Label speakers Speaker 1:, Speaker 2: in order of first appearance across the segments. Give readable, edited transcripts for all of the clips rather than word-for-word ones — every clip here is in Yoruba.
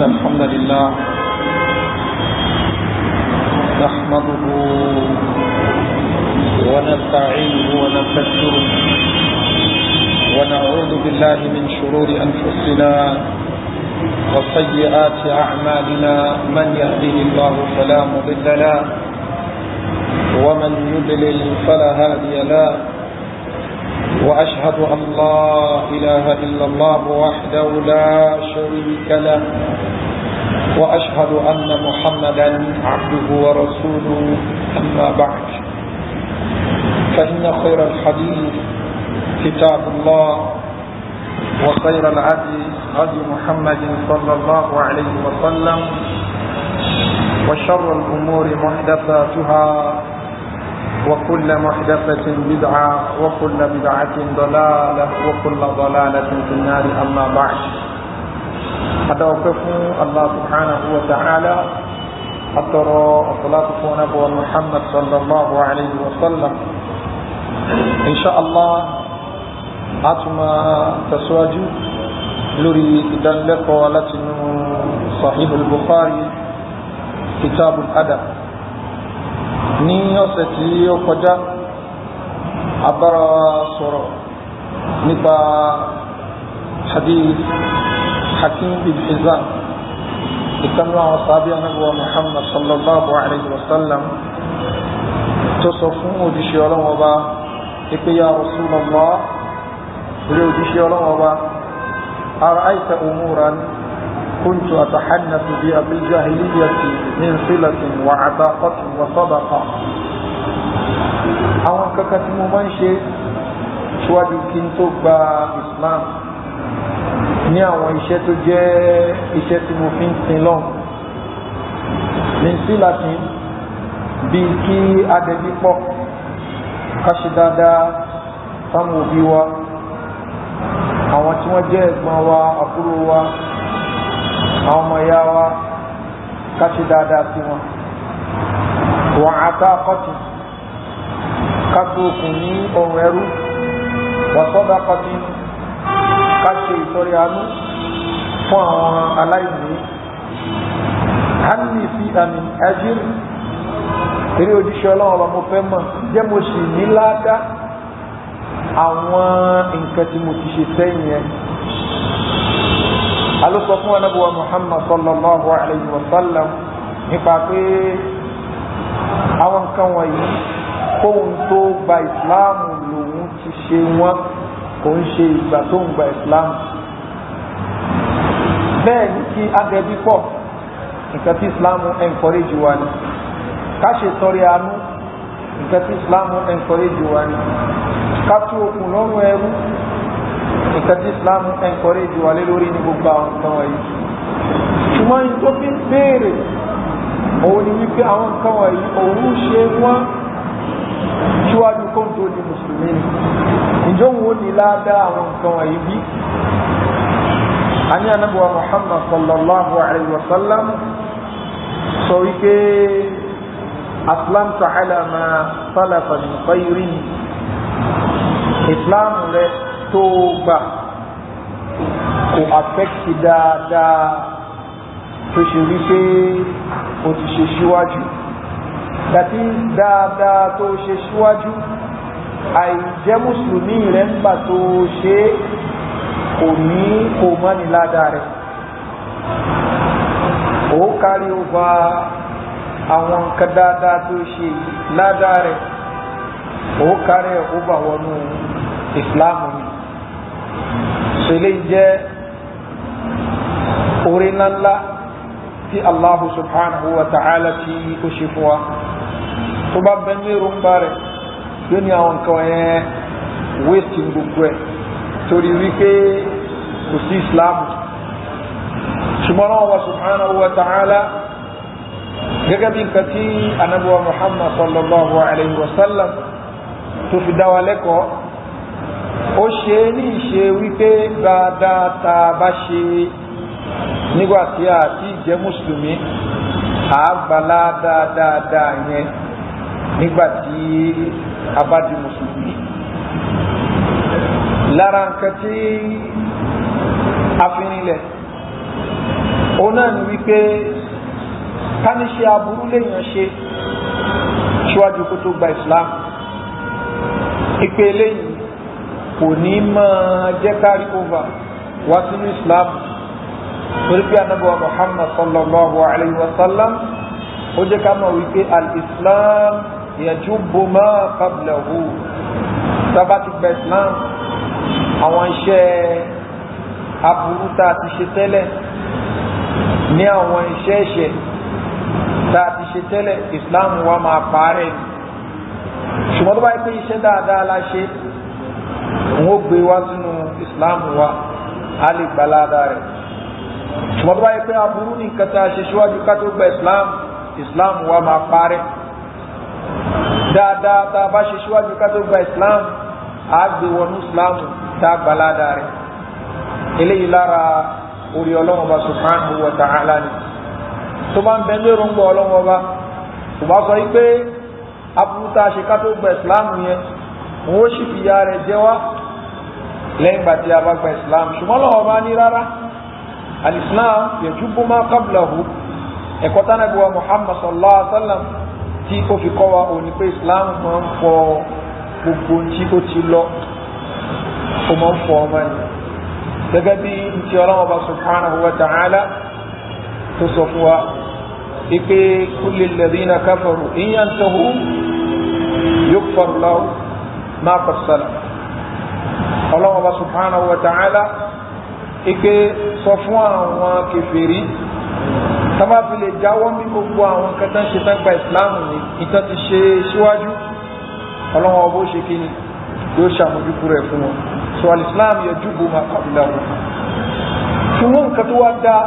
Speaker 1: الحمد لله نحمده ونستعينه ونستغفره ونعوذ بالله من شرور أنفسنا وسيئات أعمالنا من يهده الله فلا مضل له ومن يضلل فلا هادي له وأشهد أن لا إله إلا الله وحده لا شريك له وأشهد أن محمدا عبده ورسوله أما بعد فإن خير الحديث كتاب الله وخير الهدي هدي محمد صلى الله عليه وسلم وشر الأمور محدثاتها وكل محدثة بدعة وكل بدعة ضلالة وكل ضلالة في النار أما بعد أتوقف الله سبحانه وتعالى أترى الصلاة ونبوة محمد صلى الله عليه وسلم إن شاء الله أتما تسواج لري إذن لك ولتن صحيح البخاري كتاب الأدب ní ọ̀sẹ̀ tí ó kọjá abára sọ̀rọ̀ nípa hadith Hakim bin Hizam ìkànnì àwọn sàbí anábíwá Muhammad sallallahu alayhi wa sallam tó sọ fún òjíṣẹ́ Ọlọ́hun Ọba ìpé ya Rasulullah ilé òjíṣẹ́ Ọlọ́hun Ọba ara'ayta umuran كنت أتحنث بها بالجاهلية من صلة وعتاقة وصدقة àwọn kankan tí mo máa ń ṣe ṣíwájú kí n tó gba Islam ní àwọn iṣẹ́ tó jẹ́ iṣẹ́ tí mo fi ń sin lọ́n min silatin bíi kí adẹ́bí pọ̀ ká ṣe dáadáa fáwọn òbí wa àwọn tí wọ́n jẹ́ ẹ̀gbọ́n wa àbúrò wa àwọn ọmọ ìyá wa ká ṣe dáadáa sí wọn wọ́n àtàkọ́tì ká tó okùn ní ohun ẹrú wọ́n sọ́dákọ́tì ká ṣe ìtọrẹ àánú fún àwọn aláìní hánì fi àmì ẹjírí eré ojúṣe Ọlọ́run ọba mo fẹ́ mọ̀ jẹ́ mo sì ní ládá àwọn nǹkan tí mo ti ṣe sẹ́yìn yẹn alósọ fún anábíwá Muhammad sallallahu alayhi wa sallam nípa pé àwọn nǹkan wọ̀nyí kóhun tó gba ìsìláàmù lòun ti ṣe wọ́n kò ń ṣe ìgbà tó ń gba ìsìláàmù bẹ́ẹ̀ ní kí agẹbí pọ̀ nǹkan tí ìsìláàmù encourage wa ni ká ṣe tọrẹ àánú nǹkan tí ìsìláàmù encourage wa ni ká tú okùn lọ́rùn ẹrú nǹkan tí Islam encourage wà lé lórí ní gbogbo àwọn nǹkan wọ̀nyí ṣùgbọ́n yìí tó fi ń béèrè òun ni wípé àwọn nǹkan wọ̀nyí òun ṣe wọ́n síwájú kó tó di mùsùlùmí ni ìjọ wo ni ládàá àwọn nǹkan wọ̀nyí bí a ní anábíwá Muhammad sallallahu alayhi wa sallam sọ wípé aslamtu ala ma salafa min khayrin Islam rẹ tó gbà kò affect dáadáa tó ṣe wípé o ti ṣe síwájú dàtí dáadáa tó ṣe síwájú àìjẹ́ mùsùlùmí rẹ̀ ń gbà tó ṣe kò ní kò mọ́ni ládàá rẹ̀ ó kárí ọba àwọn nǹkan dáadáa tó ṣe ládàá rẹ̀ ó kárí ọba wọnú ìsìláàmù ni ṣẹlẹ̀ jẹ́ orí ńláńlá tí Allahu subhanahu wa ta'ala tí ó ṣe fún wa tó bá bẹ ní èròǹgbà rẹ̀ yóò ní àwọn nǹkan ẹ̀ wéètì gbogbo ẹ̀ torí wípé kò sí ìsìláàmù ṣùgbọ́n Allah subhanahu wa ta'ala gẹ́gẹ́ bí nǹkan tí anabuwa Muhammad sallallahu alayhi wa sallam tó fi dá wa lẹ́kọ̀ọ́ ó ṣe ní ìṣe wípé dáadáa tá a bá ṣe nígbàtí a ti jẹ́ mùsùlùmí àgbàlá dáadáa yẹn nígbàtí a bá di mùsùlùmí lára nǹkan tí a fi nílẹ̀ òun náà ni wípé ká ní ṣe aburú léèyàn ṣe síwájú kó tó gba Islam, ìpè eléyìí kò ní máa jẹ́ kárí over wá sínú Islam, torí pé Ànábì wa Muhammad sallallahu alayhi wa sallam ó jẹ́ ká mọ̀ wípé al-Islam yajubbu ma qablahu. Tábà ti gba Islam, àwọn iṣẹ́ aburú tá a ti ṣe tẹ́lẹ̀ ní àwọn iṣẹ́ ẹ̀ṣẹ̀ tá a ti ṣe tẹ́lẹ̀, Islam wa máa parẹ́ ni. Ṣùgbọ́n tó bá yẹ pé iṣẹ́ dáadáa la ṣe, wọ́n gbé wá sínú Islam wa, a lè gbalada rẹ̀. Ṣùgbọ́n tó bá yẹ pé aburú ní nǹkan tá a ṣe síwájú ká tó gba Islam wa máa parẹ́. Dáadáa tá a bá ṣe síwájú ká tó gba Islam, a gbé wọnú Islam tá a gbalada rẹ̀. Eléyìí lára orí Ọlọ́hun Ọba subhanahu wa ta'ala ni. Tó bá ń bẹ lérò ń gbọ́ Ọlọ́hun Ọba, tó bá sọ wípé aburú tá a ṣe ká tó gba Islam yẹn, wọ́n ó sì fi ya rẹ̀ jẹ́ wá lẹ́yìn ìgbà tí a bá gba Islam. Ṣùgbọ́n Ọlọ́hun Ọba ní rárá, al-Islam yajubbu ma qablahu. Ẹ̀kọ́ tánàbí wa Muhammad sallallahu alaihi wa sallam tí ó fi kọ́ wa òní pé Islam máa ń fọ gbogbo tí ó ti lọ, ó máa ń fọ ọmọ ẹni. Gẹ́gẹ́ bí ti Ọlọ́hun Ọba subhanahu wa ta'ala tó sọ fún wa ipe kulli alladhina kafaru in yantahu yughfar lahu ma qad salaf. Ọlọ́hun Ọba subhanahu wa ta'ala ipe sọ fún àwọn kèfèrí sábà fi lè jáwọ́ ní gbogbo àwọn kẹta ń ṣe tágbà ìsìláàmù ní ìtàn ti ṣe síwájú, Ọlọ́hun Ọba ó ṣe kí ni yóò ṣàmójúkú rẹ̀ fún wọn. So al-Islam yajubbu ma qablahu. Ṣùgbọ́n nǹkan tó wá dá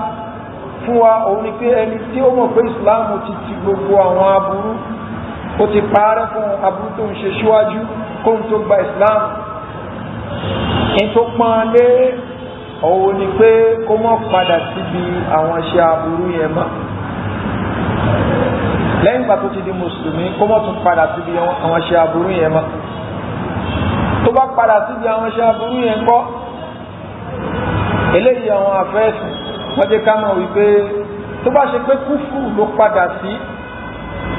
Speaker 1: fún wa òun ni pé ẹni tí ó mọ̀ pé ìsìláàmù ti ti gbogbo àwọn aburú, ó ti parẹ́ fún aburú tó ń ṣe síwájú kóhun tó gba ìsìláàmù. In tó pọ́n lé òun ni pé kó mọ́ padà síbi àwọn iṣẹ́ aburú yẹn mọ́. Lẹ́yìn ìgbà tó ti di mùsùlùmí, kó mọ́ tún padà síbi àwọn iṣẹ́ aburú yẹn mọ́. Tó bá padà síbi àwọn iṣẹ́ aburú yẹn kọ́, eléyìí àwọn àfẹ́sùn wọ́n jẹ́ ká mọ̀ wípé tó bá ṣe pé kúfùrù ló padà sí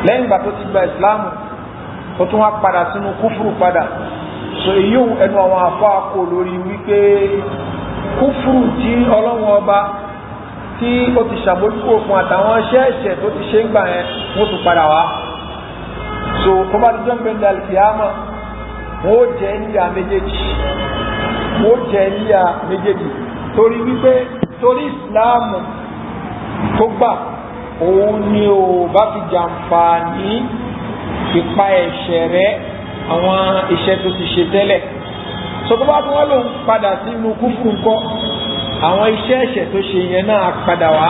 Speaker 1: lẹ́yìn ìgbà tó ti gba ìsìláàmù, ó tún wá padà sínú kúfùrù padà. So èyí ẹnu àwọn àfọ́ àkó lórí wípé kúfùrù tí Ọlọ́hun Ọba tí ó ti ṣàbójúkò fún àtàwọn iṣẹ́ ẹ̀ṣẹ̀ tó ti ṣe ń gbà yẹn, wọ́n tún padà wá. So tó bá ti jọ́ ń gbẹ̀ndà al-qiyāmah, wọ́n ó jẹ́ níyà méjèèjì, torí wípé torí ìsìláàmù tó gbà òun ni ò bá fi jàǹfààní ìpa ẹ̀ṣẹ̀ rẹ̀ àwọn iṣẹ́ tó ti ṣe tẹ́lẹ̀. So tó bá tún wọ́n lòun padà sínú kúfùrù ńkọ́, àwọn iṣẹ́ ẹ̀ṣẹ̀ tó ṣe yẹn náà padà wá.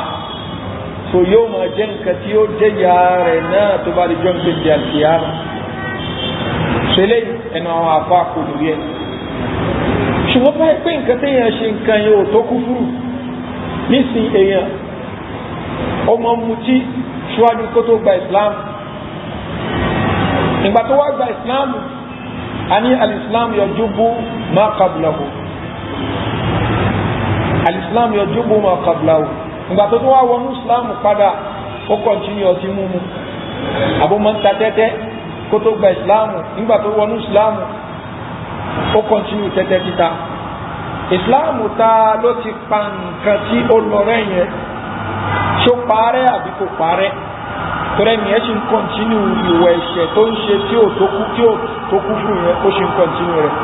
Speaker 1: So yóò máa jẹ́ nǹkan tí ó jẹ́ ìyà rẹ̀ náà tó bá di jọ́ ń gbé di al-qiyāmah. Ṣẹlẹ̀ ẹnu àwọn àfa kò lórí ẹ̀. Ṣùgbọ́n bá pé nǹkan téèyàn ṣe nǹkan yẹn ò tó kúfùrù, nísìn èèyàn ọmọ mutí ṣíwájú kó tó gba Islam. Ìgbà tó wá gba Islam, a ní al-Islam yajubbu ma qablahu. Al-Islam yajubbu ma qablahu. Ìgbà tó wá wọnú Islam padà, ó kọ̀ntínú ọtí mímu, àbúmọ̀ ń ta tẹ́tẹ́ kó tó gba Islam. Nígbà tó wọnú Islam, ó kọ̀ntínú tẹ́tẹ́ títa. Islam ta ló ti pa nǹkan tí ó lọ rẹ̀ yẹn, ṣó parẹ́ àbí kò parẹ́? Torí ẹni ẹ ṣì ń kọ̀ntínú ìwà ẹ̀ṣẹ̀ tó ń ṣe tí ó tó kú fún yẹn, ó ṣì ń kọ̀ntínú rẹ̀.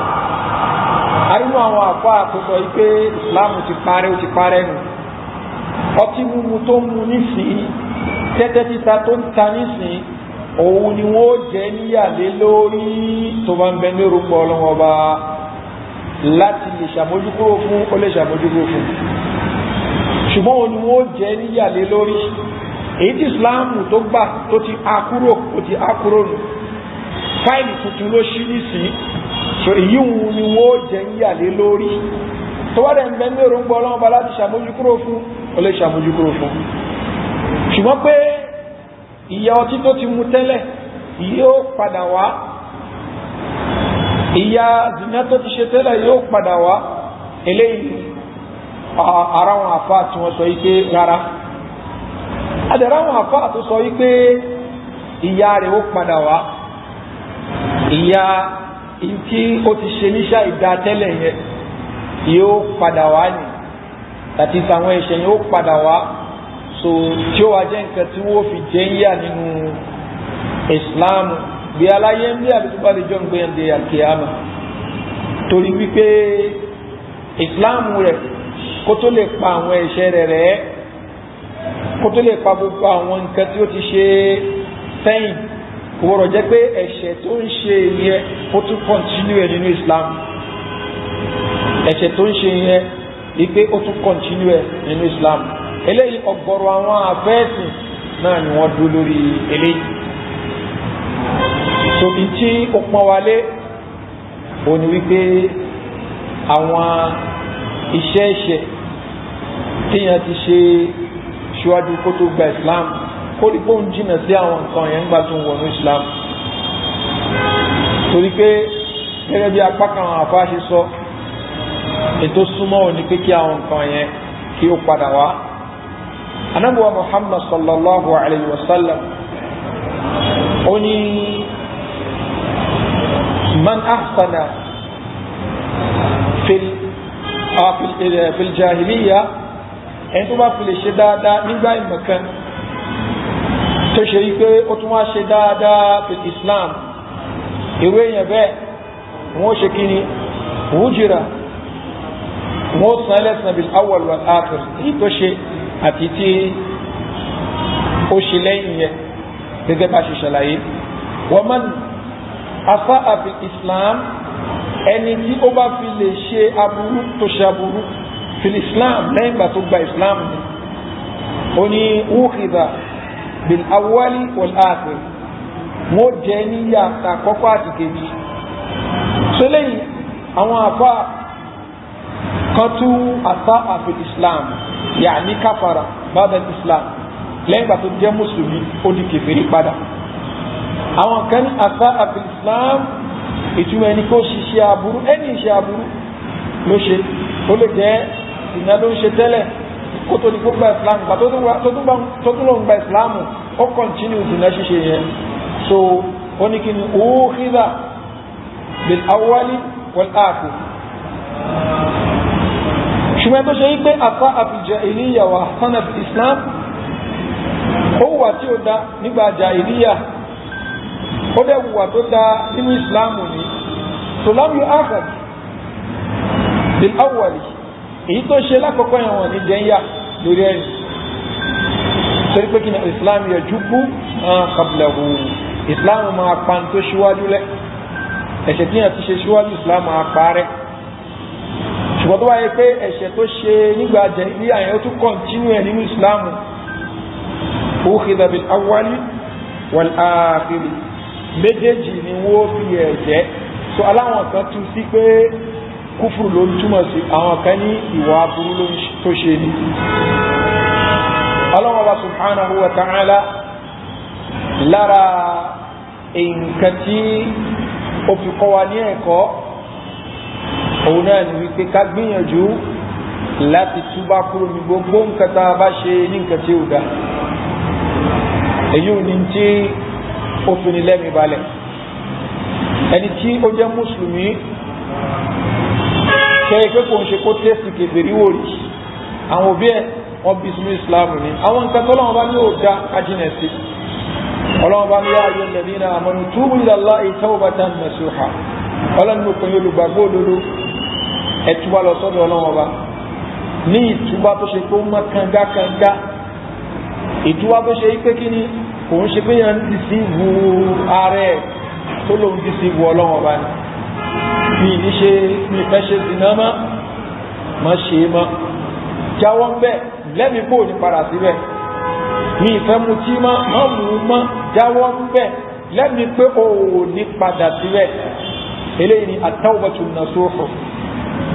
Speaker 1: Arínú àwọn àfáà tó sọ pé Islam ti parẹ́, ó ti parẹ́ nù. Ọtí mímu tó ń mu nísìnyí, tẹ́tẹ́ títa tó ń ta nísìnyí, òun ni wọ́n jẹ́ níyàlé lórí tó bá ń bẹ ní orúkọ Ọlọ́hun Ọba láti lè ṣàmójúkúrò fún, ó lè ṣàmójúkúrò fún. Ṣùgbọ́n òun ni wọ́n jẹ́ níyàlé lórí. Èyí tí Ìsìláàmù tó gbà tó ti akúrò nù, fáìlì tuntun ló ṣí nísìnyí. So èyí òun ni wọ́n jẹ́ níyàlé lórí tó wá dẹ̀ ń bẹ ní orúkọ Ọlọ́hun Ọba láti ṣàmójúkúrò fún, ó lè ṣàmójúkúrò fún. Ṣùgbọ́n pé ìyà ọtí tó ti mu tẹ́lẹ̀ yóò padà wá, ìyà zina tó ti ṣe tẹ́lẹ̀ yóò padà wá, eléyìí ara wọn àfá tí wọ́n sọ ike rárá adẹ̀rẹ̀ àwọn àfáà tó sọ wípé ìyá rẹ̀ ó padà wá, ìyá tí ó ti ṣe níṣà ìdá tẹ́lẹ̀ yẹn yóò padà wá ní àti àwọn ẹ̀ṣẹ̀ yẹn ó padà wá, so tí ó wá jẹ́ nǹkan tí wọ́n fi jẹ́ ń yà nínú Islam bí aláyé ń bí àbíkúbá lè jọ ń gbé ẹ̀ndẹ̀ àkíyàmà, torí wípé Islam rẹ̀ kó tó lè pa àwọn ẹ̀ṣẹ̀ rẹ̀ rẹ̀, kó tó lè pa gbogbo àwọn nǹkan tí ó ti ṣe sẹ́yìn, kò wọ́rọ̀ jẹ́ pé ẹ̀ṣẹ̀ tó ń ṣe yẹn ó tún kọ́ntínú ẹ̀ nínú Islam, ẹ̀ṣẹ̀ tó ń ṣe yẹn ni pé ó tún kọ́ntínú ẹ̀ nínú Islam. Eléyìí ọ̀gọ̀rọ̀ àwọn àfẹ́ẹ̀sìn náà ni wọ́n dúró lórí eléyìí. Tòbí tí ó pọ́n wálé ó ní wípé àwọn iṣẹ́ ẹ̀ṣẹ̀ tíyàn ti ṣe ṣíwájú kó tó gba Islam kó rí bóun jìnà sí àwọn nǹkan yẹn gbà tó ń wọnú Islam, torí pé gẹ́gẹ́ bí apá kan àwọn àfáà ṣe sọ, ètò súnmọ́ ò ní pé kí àwọn nǹkan yẹn kí ó padà wá. Ànábì wa Muhammad sallallahu alayhi wa sallam ó ní man ahsana fil jahiliya, ẹni tó bá fi lè ṣe dáadáa nígbà ìmọ̀kan tó ṣe wípé ó tún wá ṣe dáadáa fil Islam, ìwé yẹn bẹ́ẹ̀ wọ́n ṣe kí ni wújìrà, wọ́n san lẹ́sàn bil awwal wal akhir, èyí tó ṣe àti tí ó ṣe lẹ́yìn yẹn gẹ́gẹ́ bá ṣe ṣàlàyé. wa man asa'a fil Islam, ẹni tí ó bá fi lè ṣe aburú tó ṣe aburú fil Islam lẹ́yìn gbà tó gba Islam ni, ó ní ukhidha bil awwali wal akhir, wọ́n jẹ́ níyà àkọ́kọ́ àti kejì. So lẹ́yìn àwọn àfá kan tú asa'a fil Islam, ya'ni kafara ba'da Islam, lẹ́yìn gbà tó jẹ́ mùsùlùmí ó di kèfèrí padà. Àwọn kan ní asa'a fil Islam ìtumọ̀ ẹni kó ṣiṣẹ́ aburú, ẹni iṣẹ́ aburú ló ṣe, ó lè jẹ́ ìná ló ń ṣe tẹ́lẹ̀ kó tó di kó gba Islam, gbà tó tún lọ gba Islam ó kọ̀ntínú ìdìnà ṣíṣe yẹn. So ó ní kí ni ukhidha bil awwali wal akhir. Ṣùgbọ́n tó ṣe wípé asa'a fil jahiliya wa ahsana fil Islam, ó wà tí ó dá nígbà jahiliya ó dẹ̀ wùwà tó dá nínú Ìsìláàmù ní tòlámù áhàd bil awwali, èyí tó ṣe lákọ̀ọ́kọ́ yẹn wọ̀n ní jẹ́yà lórí ẹ̀yìn, torí pé kí ni Ìsìláàmù yẹ jùbú qablahu, Ìsìláàmù máa pa tó ṣíwájú lẹ̀, ẹ̀ṣẹ̀ tí yẹn ti ṣe ṣíwájú Ìsìláàmù máa parẹ́. Ṣùgbọ́n tó wáyé pé ẹ̀ṣẹ̀ tó ṣe nígbà jahiliya yẹn ó tún kọ̀ntínú ẹ̀ nínú Ìsìláàmù, ukhidha bil awwali wal akhir, méjèèjì ni wọ́n fi ẹ̀jẹ́. So aláwọn kan tún sí pé kúfùrù ló ń túmọ̀ sí, àwọn kan ní ìwà aburú ló tó ṣe ní. Allah subhanahu wa ta'ala lára nǹkan tí ó fi kọ́ wa ní ẹ̀kọ́ òun náà ni wípé ká gbìyànjú láti túbá kúrò ní gbogbo nǹkan tá a bá ṣe ní nǹkan tí ó dá. Èyí ò ní tí ó fi ní lẹ́mìí balẹ̀. Ẹni tí ó jẹ́ mùsùlùmí kẹ́yẹ pé kò ń ṣe kó tẹ́sì kèfèrí wò rí, àwọn òbí ẹ̀ wọ́n bí sínú ìsìláàmù ní àwọn nǹkan tó lọ́wọ́ bá ní òdá kájínẹ̀ sí. Ọlọ́wọ́ bá ní yá ayyuhal ladhina amanu tubu ila Allahi tawbatan nasuha, ọlọ́ni òpin olùgbàgbọ́ òdodo ẹ̀túbà lọ sọ́dọ̀ Ọlọ́wọ́ bá ní ìtúbà tó ṣe kó mọ́ kangakanga, ìtúbà tó ṣe pé kí ni kò ń ṣe pé yàn ń dì sí ìwú ààrẹ tó lóun dì sí ìwú Ọlọ́wọ́ bá ní mi fẹ́ ṣe zìnà mọ́ ṣe mọ́, jáwọ́ ń bẹ̀ lẹ́mi kò ní padà síbẹ̀, mi ìfẹ́ mutí mọ́ mú mọ́, jáwọ́ ń bẹ̀ lẹ́mi pé o ní padà síbẹ̀. Eléyìí ni at-tawbatun nasuh,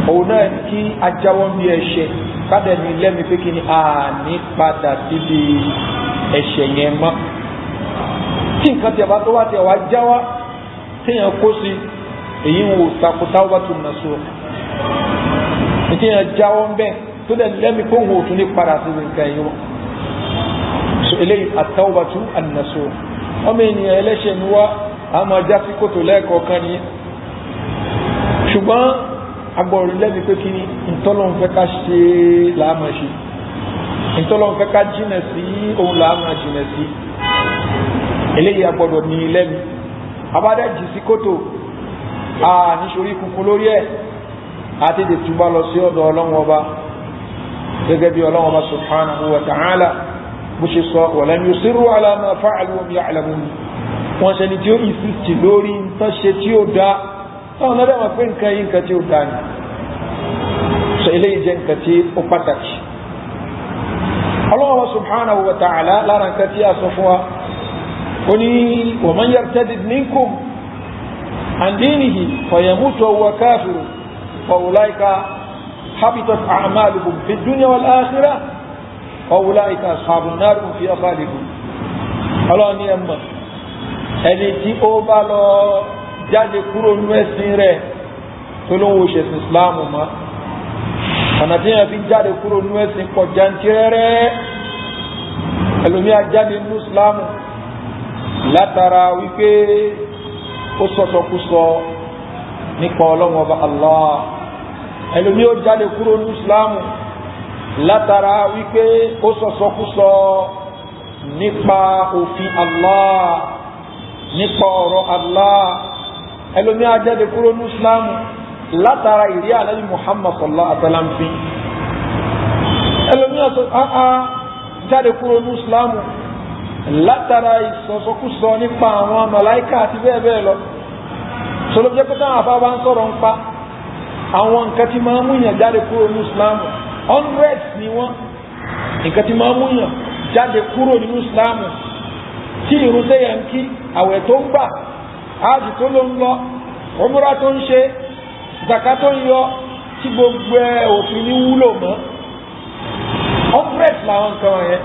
Speaker 1: òun náà ní kí ajáwọ́ ń bí ẹ̀ṣẹ̀ kádẹ̀ ní lẹ́mi pé kí ni a ní padà síbi ẹ̀ṣẹ̀ yẹn mọ́. Tí nǹkan tí a bá tó wá tí a wá jáwá téèyàn kó sí, èyí ń wò takò tawbatun nasuh, téèyàn jáwọ́ ń bẹ̀ tó dẹ̀ lẹ́mi pé òun ò tún ní padà síbi nǹkan yìí wọ́n. So eléyìí at-tawbatu an-nasuh ọmọ ènìyàn ẹlẹ́ṣẹ̀ ni wá a máa já sí kòtò lẹ́ẹ̀kọ̀ọ̀kan ni ṣùgbọ́n agbọ̀rù lẹ́bi pé kí ni ìtọ́lọ́n fẹ́ ká ṣe láàmà ṣe ìtọ́lọ́n fẹ́ ká jìnà sí òun láàmà jìnà sí eléyìí agbọ̀dọ̀ ní lẹ́bi abádẹ́ jì sí kòtò a níṣorí kúkú lórí ẹ̀ àti lè túbá lọ sí ọ̀dọ̀ Ọlọ́run Ọba gẹ́gẹ́ bí Ọlọ́run Ọba subhanahu wa ta'ala bó ṣe sọ walam yusirru ala ma fa'alu wa hum ya'lamun wọ́n ṣe ni tí ó insist lórí nǹkan ṣe tí ó dá táwọn náà dẹ́wọ̀n pé nǹkan yìí nǹkan tí ó dá ni sọ eléyìí jẹ́ nǹkan tí ó pàtàkì Ọlọ́run Ọba subhanahu wa ta'ala lára nǹkan tí a sọ fún wa ó ní wa man yartadid minkum an dinihi fayamutu wa huwa kafirun فأولئك حبطت أعمالهم في الدنيا والآخرة وأولئك أصحاب النار هم فيها خالدون الله ni ẹmọ ẹni tí ó bá lọ jáde kúrò nínú ẹ̀sìn rẹ̀ tó ló ń wo ṣẹ̀sìn Islamu mọ́ ọ̀nà tí yẹn fi jáde kúrò nínú ẹ̀sìn pọ̀ jantirẹ́rẹ́ ẹlòmíà jáde nínú Islamu látara wípé ó sọ̀sọ̀kúsọ nípa Ọlọ́run Ọba Allah ẹlòmí ó jáde kúrò ní Islamu látara wípé ó sọ̀sọ̀kúsọ nípa òfin Allah nípa ọ̀rọ̀ Allah ẹlòmí á jáde kúrò ní Islamu látara ìrí Ànábì Muhammad sallallahu alaihi wasallam fi ẹlòmí jáde kúrò ní Islamu látara ìsọ̀sọ̀kúsọ nípa àwọn màláíkà àti bẹ́ẹ̀ bẹ́ẹ̀ lọ sọlọ jẹ́ pé táwọn afábá ń sọ̀rọ̀ ń pa àwọn nǹkan tí máa ń múyàn jáde kúrò ní Islam 100 ni wọ́n nǹkan tí máa ń múyàn jáde kúrò nínú Islam tí irun tẹ́yà ń kí àwẹ̀ tó ń gbà áàjì tó ló ń lọ umrah tó ń ṣe zaka tó ń yọ tí gbogbo òfin ní wúlò mọ́ 100 làwọn nǹkan wọ̀nyẹn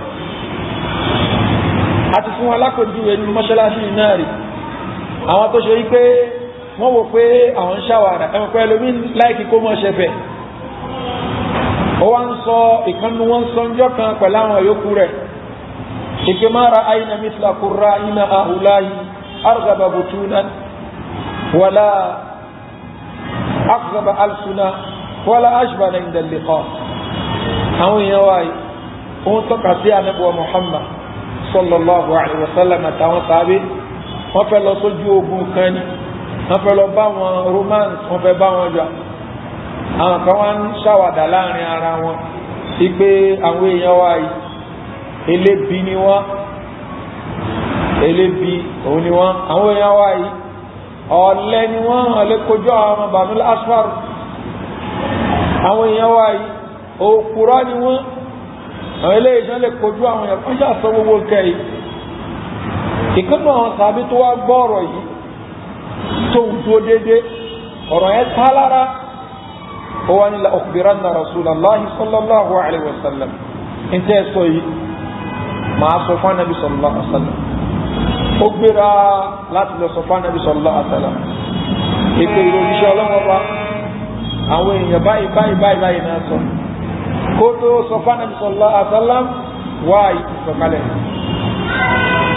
Speaker 1: àti fún alákòjúwe ní mọ́ṣáláṣí náà rí àwọn tó ṣe wípé wọ́n wò pé àwọn ṣàwàdà ẹ̀mọ̀ pẹ́ lómi láìkí kó mọ́ ṣẹfẹ̀ ó wá ń sọ ìkànnì wọn sọ ńjọ́ kan pẹ̀lú àwọn yòókù rẹ̀ ìpè máa ra àyìnà mithla qurra iná ahùláyì argaba butunan wàlá akzaba alsuna wàlá ashbana inda liqa àwọn èèyàn wáyé òun tọ́ka sí ànábì Muhammad sallallahu alaihi wasallam àtàwọn sábẹ́ wọ́n fẹ́ lọ sójú ogun kan ní wọ́n fẹ́ lọ bá wọn romance wọ́n fẹ́ bá wọn jà àwọn kan wá ń ṣàwàdà láàrin ara wọn sí pé àwọn èèyàn wa yìí elébi ni wọ́n elébi òun ni wọ́n àwọn èèyàn wa yìí ọ̀lẹ ni wọ́n hàn lè kojú àwọn Banul Asfar àwọn èèyàn wa yìí òkúrọ́ ni wọ́n àwọn eléyìí lè kojú àwọn èèyàn kan ṣàṣọ gbogbo kẹ́yìí ìkànnì àwọn sàbí tó wá gbọ́ ọ̀rọ̀ yìí tó ń dúró déédéé ọ̀rọ̀ yẹn tá lára ó wá ní la ukhbiranna rasulallahi sallallahu alayhi wa sallam ń tẹ́ sọ yìí máa sọ fún anabi sallallahu alayhi wa sallam ó gbéra láti lọ sọ fún anabi sallallahu alayhi wa sallam ètò ìròyìnṣẹ́ ọlọ́wọ́ bá àwọn èèyàn báyìí náà sọ kó tó sọ fún anabi sallallahu alayhi wa sallam wá ìtìsọ̀kalẹ̀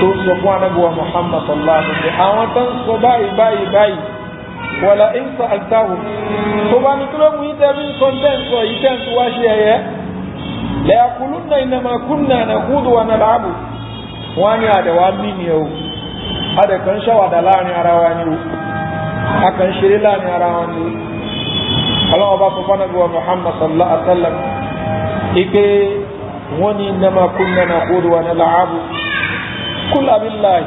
Speaker 1: tó sọ fún anábíwa Muhammad sallallahu alaihi wasallam àwọn tán sọ báyìí wala in sa'altahum tó bá ní kíló mú ìtẹ́bí kọ́ntẹ́ǹsọ̀ ìtẹ́ǹsọ̀ wá ṣe ẹ̀yẹ la yaqulunna innama kunna nakhudu wa nal'abu wọ́n ní àdẹ̀wà mí ni o adẹ̀kan ṣàwàdà láàrin ara wa ni o akàn ṣeré láàrin ara wa ni o ọlọ́wọ́ bá sọ fún anábíwa Muhammad sallallahu alaihi wasallam ike wọ́n ní innama kunna nakhudu wa nal'abu قل بالله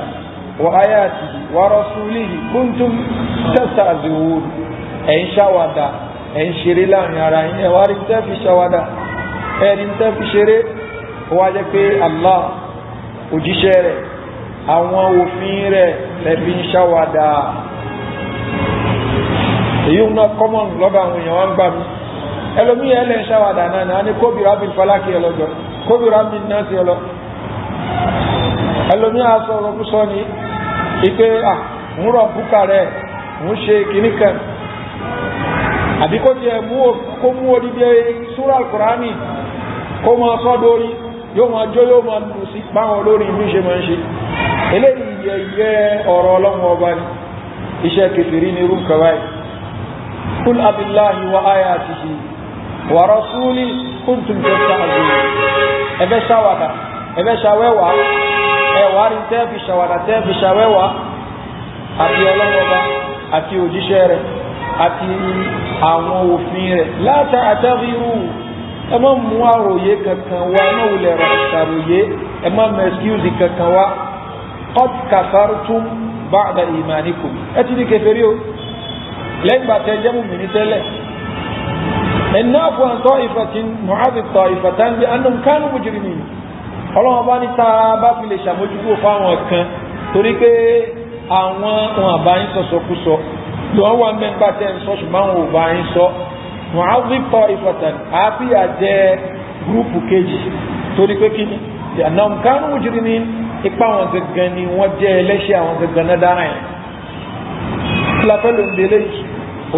Speaker 1: وآياته ورسوله كنتم تستهزئون ẹ̀yin ṣàwàdà ẹ̀yin ṣeré láàrin ara yín ẹ̀wà rí tẹ́ fi ṣàwàdà ẹ̀rí tẹ́ fi ṣeré wá jẹ́ pé Allah òjíṣẹ́ rẹ̀ àwọn òfin rẹ̀ lẹ́bí ń ṣàwàdà èyí ń náà kọ́mọ̀n lọ́dọ̀ àwọn èèyàn wá ń gbà mí ẹlòmíì ẹlẹ́ ń ṣàwàdà náà ní a ní kóbìrá bí falákì ẹlọ́jọ́ kóbìrá bí náà sí ẹlọ́ ẹlòmí àṣọ ọ̀rọ̀kúsọ ní ipé ń rọ̀ búkà rẹ̀ ń ṣe kìníkẹ̀ àbí kó jẹ kó mú odidi súrà Al-Qur'ani kó mọ́ sọ́dórí yóò máa jó yóò máa lù sí báwọn olórí ìlú ṣe máa ń ṣe eléyìí yẹ ọ̀rọ̀ ọlọ́run ọba ni iṣẹ́ kèfèrí ní irú kawai kul abillahi wa ayatihi wa rasuli kuntum tastahzi'un ẹ̀fẹ́ ṣàwàdà ẹ̀fẹ́ ṣàwẹ́wà ẹ̀wà rí tẹ́ẹ̀fì ṣàwàdà tẹ́ẹ̀fì ṣàwẹ́wà àti ọlọ́run ọba àti òjíṣẹ́ rẹ̀ àti àwọn òfin rẹ̀ la ta'tadhiru ẹ má mú àròyé kankan wá ẹ má wulẹ̀ rẹ̀ ṣàròyé ẹ má mẹ́síùsì kankan wá qad kafartum ba'da imanikum ẹ ti di kèfèrí o lẹ́yìn bá tẹ jẹ́ mùmínì tẹ́lẹ̀ ẹ̀nà fún àtọ́ ìfàtín mu'adhi ta'ifatan bí annahum kanu mujrimin ọlọ́wọ́n bá ní ta bá fi lè ṣàmójúkú fáwọn kan torí pé àwọn ohun àbáyín sọ̀sọ̀kúsọ lọ́wọ́ wà mẹ́gbà tẹ́ ń sọ ṣùgbọ́n àwọn òbáyín sọ mu'adhi ta'ifatan àbí àjẹ́ gúrùpù kejì torí pé kí ni annahum kanu mujrimin ipa àwọn gangan ni wọ́n jẹ́ ẹlẹ́ṣẹ̀ àwọn gangan náà dára yẹn lápẹ́lú ń délé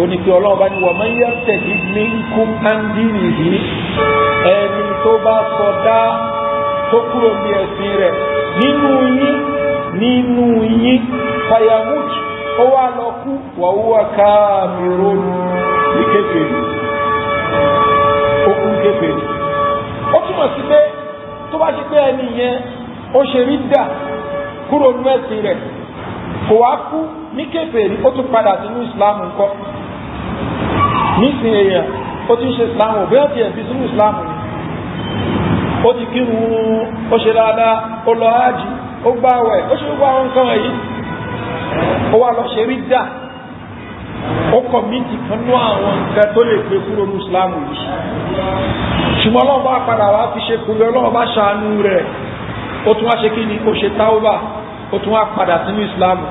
Speaker 1: òní pé ọlọ́run bá ní wọ́n máa ń yá tẹ̀lé ní kún áńdínì yìí ẹni tó bá sọdá tó kúrò ní ẹ̀sìn rẹ̀ nínú yín fayamut ó wá lọ kú wàhúwà káàmìrún ní kéfèrí ó kú kéfèrí ó túmọ̀ sí pé tó bá ṣe pé ẹni yẹn ó ṣe rí dà kúrò ní ẹ̀sìn rẹ̀ kò wá kú ní kéfèrí ó tún padà sínú ìsìláàmù ńkọ́ nísìn èèyàn ó ti ń ṣe ìsìláàmù bóyá ti ẹ̀bí sínú ìsìláàmù ni ó ti kírun ó ṣe dáadáa ó lọ hájì ó gbààwẹ̀ ó ṣe gbogbo àwọn nǹkan wọ̀nyí ó wá lọ ṣe rí dà ó kọ̀mítì kan ní àwọn nǹkan tó lè pé kúrò ní ìsìláàmù yìí ṣùgbọ́n ọlọ́run bá padà wá fi ṣe kúrò ọlọ́run bá ṣàánú rẹ̀ ó tún wá ṣe kí ni ó ṣe táwọ́bà ó tún wá padà sínú ìsìláàmù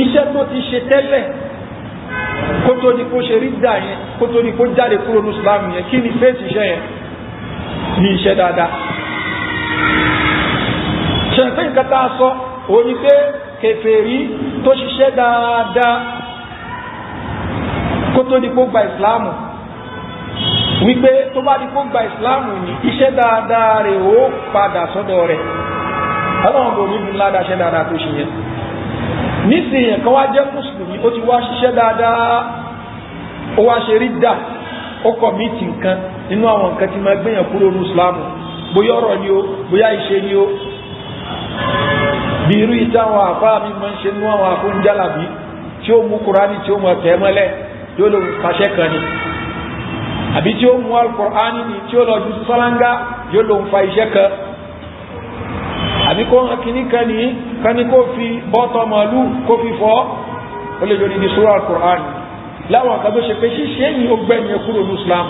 Speaker 1: iṣẹ́ tó ti ṣe tẹ́lẹ̀ kó tó ní kó ṣe rí dà yẹn kó tó ní kó jáde kúrò ní ìsìláàmù yẹn kí ni fèsì iṣẹ́ yẹn ní iṣẹ́ dáadáa ṣẹ̀fẹ́ nǹkan tá a sọ ó ní pé kèfèrí tó ṣiṣẹ́ dáadáa kó tó ní kó gba ìsìláàmù wípé tó bá ní kó gba ìsìláàmù ní iṣẹ́ dáadáa rẹ̀ ó padà sọ́dọ̀ rẹ̀ ọlọ́run bò nínú ládàṣẹ́ dáadáa tó ṣe yẹn nísìnyẹn kan wá jẹ́ mùsùlùmí ó ti wá ṣiṣẹ́ dáadáa ó wá ṣe rí dà ó kọ̀mítì nǹkan nínú àwọn nǹkan tí máa gbéyàn kúrò ní ìsìláàmù bóyá ọ̀rọ̀ ni ó bóyá ìṣe ni ó bí irú ìta àwọn àfáà mi máa ń ṣe nú àwọn àfóúnjálàbí tí ó mú kúránì tí ó mọ̀ tẹ́ mọ́lẹ̀ tí ó lò pàṣẹ kan ni àbí tí ó mú alukọ̀ránì ni tí ó lọ ju sálángá tí ó lò ń fa iṣẹ́ kan àbí kó hàn kìíní kan ní kó fi bọ́tọ̀ màálù kó fi fọ́ ó lè lórí ní sura alukọ̀ránì láwọn kan tó ṣe pé ṣíṣe yìí ó gbẹ̀yìn ẹ̀ kúrò ní Islam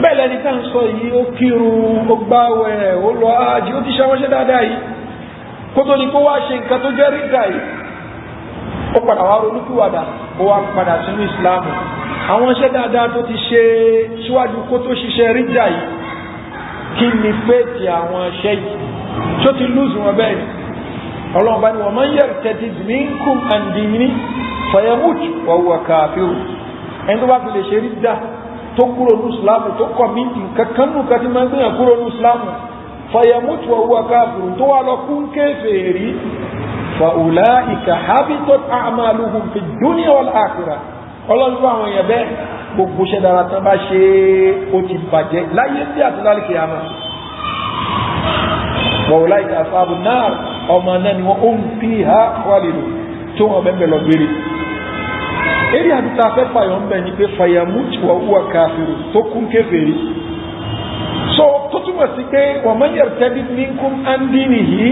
Speaker 1: bẹ́ẹ̀ lẹ́ni tá ń sọ yìí ó kírun ó gbáwẹ̀ ó lọ ájì ó ti ṣàwọ́ṣẹ́ dáadáa yìí kó tó ní kó wá ṣe nǹkan tó jẹ́ rídà yìí ó padà wá ronúkúwàdà ó wá padà sínú Islam àwọn iṣẹ́ dáadáa tó ti ṣe síwájú kó tó ṣiṣẹ́ rídà yìí kí ni fèètì àwọn iṣẹ́ yìí tó ti lùzù wọn bẹ́ẹ̀ ni ọlọ́run bá ní wa man yartadid minkum an dinihi fayamut wa huwa kafir ẹni tó bá fi lè ṣe rídà tó kúrò ní Islam tó kọ̀mítì kankanú kan tí máa ń gbìyàn kúrò ní Islam fayamut wa huwa kafir tó wà lọ kún kèfèrí fa ulaika habitat a'maluhum fid dunya wal akhirah ọlọ́run fún àwọn èèyàn bẹ́ẹ̀ gbogbo ṣẹ́ dára tán bá ṣe ó ti bàjẹ́ láyé sí àti lálùkì àmà wa ulaika ashabun nar ọmọ náà ni wọ́n ó ń fi ha khalidun tó wọn bẹ́ẹ̀ lọ gbére eré àdúta fẹ́ fàyọ̀ ń bẹ̀ ní pé fayamut wa huwa kafiru tó kún kèfèrí so tó túmọ̀ sí pé wa man yartadid minkum an dinihi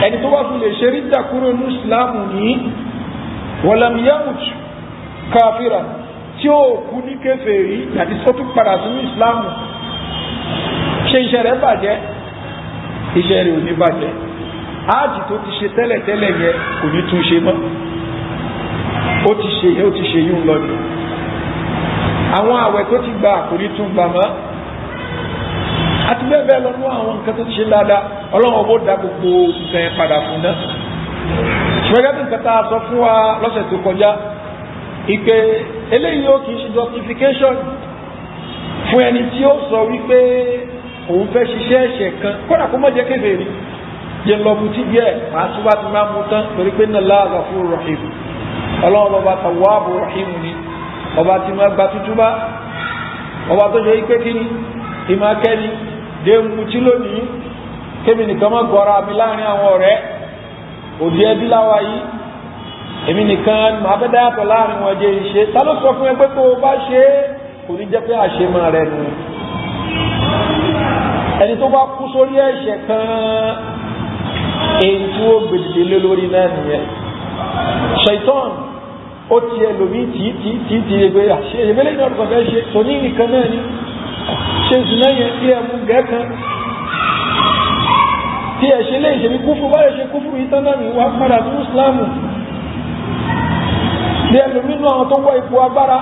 Speaker 1: ẹni tó bá fi lè ṣe rí dàkúrò ní ìsìláàmù ní walam yamut kafira tí ó kú ní kèfèrí àti tó tún padà sínú ìsìláàmù ṣe iṣẹ́ rẹ̀ bàjẹ́ iṣẹ́ rẹ̀ ò ní bàjẹ́ áàjì tó ti ṣe tẹ́lẹ̀tẹ́lẹ̀ yẹ kò ní tún ṣe mọ́ ó ti ṣe yún lọ ní àwọn àwẹ̀ tó ti gba kò ní tún gbà mọ́ àti bẹ́ẹ̀ bẹ́ẹ̀ lọ ní àwọn nǹkan tó ti ṣe dáadáa ọlọ́run ọbọ̀ dá gbogbo nǹkan yẹn padà fún náà ṣùgbọ́n nǹkan tá a sọ fún wa lọ́sẹ̀ tó kọjá ìpè eléyìí ó kì í ṣe justification fún ẹni tí ó sọ wípé òun fẹ́ ṣiṣẹ́ ẹ̀ṣẹ̀ kan kódà kó má jẹ́ kèfèrí jẹ́ lọ mutí díẹ̀ máa tún bá ti máa mú tán torí pé inna Allaha ghafurur rahim ọlọ́run ọba tawwabur rahim ni ọba tí máa gba tútúbá ọba tó ṣe wípé kí ni ìmọ̀ akẹ́ni dé mutí lónìí kémi nìkan má gọ́ra mi láàrin àwọn ọ̀rẹ́ òdi ẹbí láwa yìí èmi nìkan máa fẹ́ dáyàtọ̀ láàrin wọn jẹ́ ìṣe ta ló sọ fún ẹ pé tó o bá ṣe é kò ní jẹ́ pé àṣemọ́ rẹ nù ẹni tó bá kú sórí ẹ̀ṣẹ̀ kan èyí tí ó gbèdìdè lé lórí náà nìyẹn ṣaitan ó ti ẹlòmí tí ẹgbẹ́ àṣẹ ìbẹ́lẹ̀ ìnáwó kan fẹ́ ṣe tó ní nìkan náà ni ṣe ìsìnà yẹn tí ẹ mú gẹ́ẹ̀kan tí ẹ ṣe léyìn ṣe ní kúfù báyẹ̀ ṣe kúfù ìtàn náà ní wá padà sí Ìsìlámù ní ẹlòmí náà àwọn tó wọ ipò agbára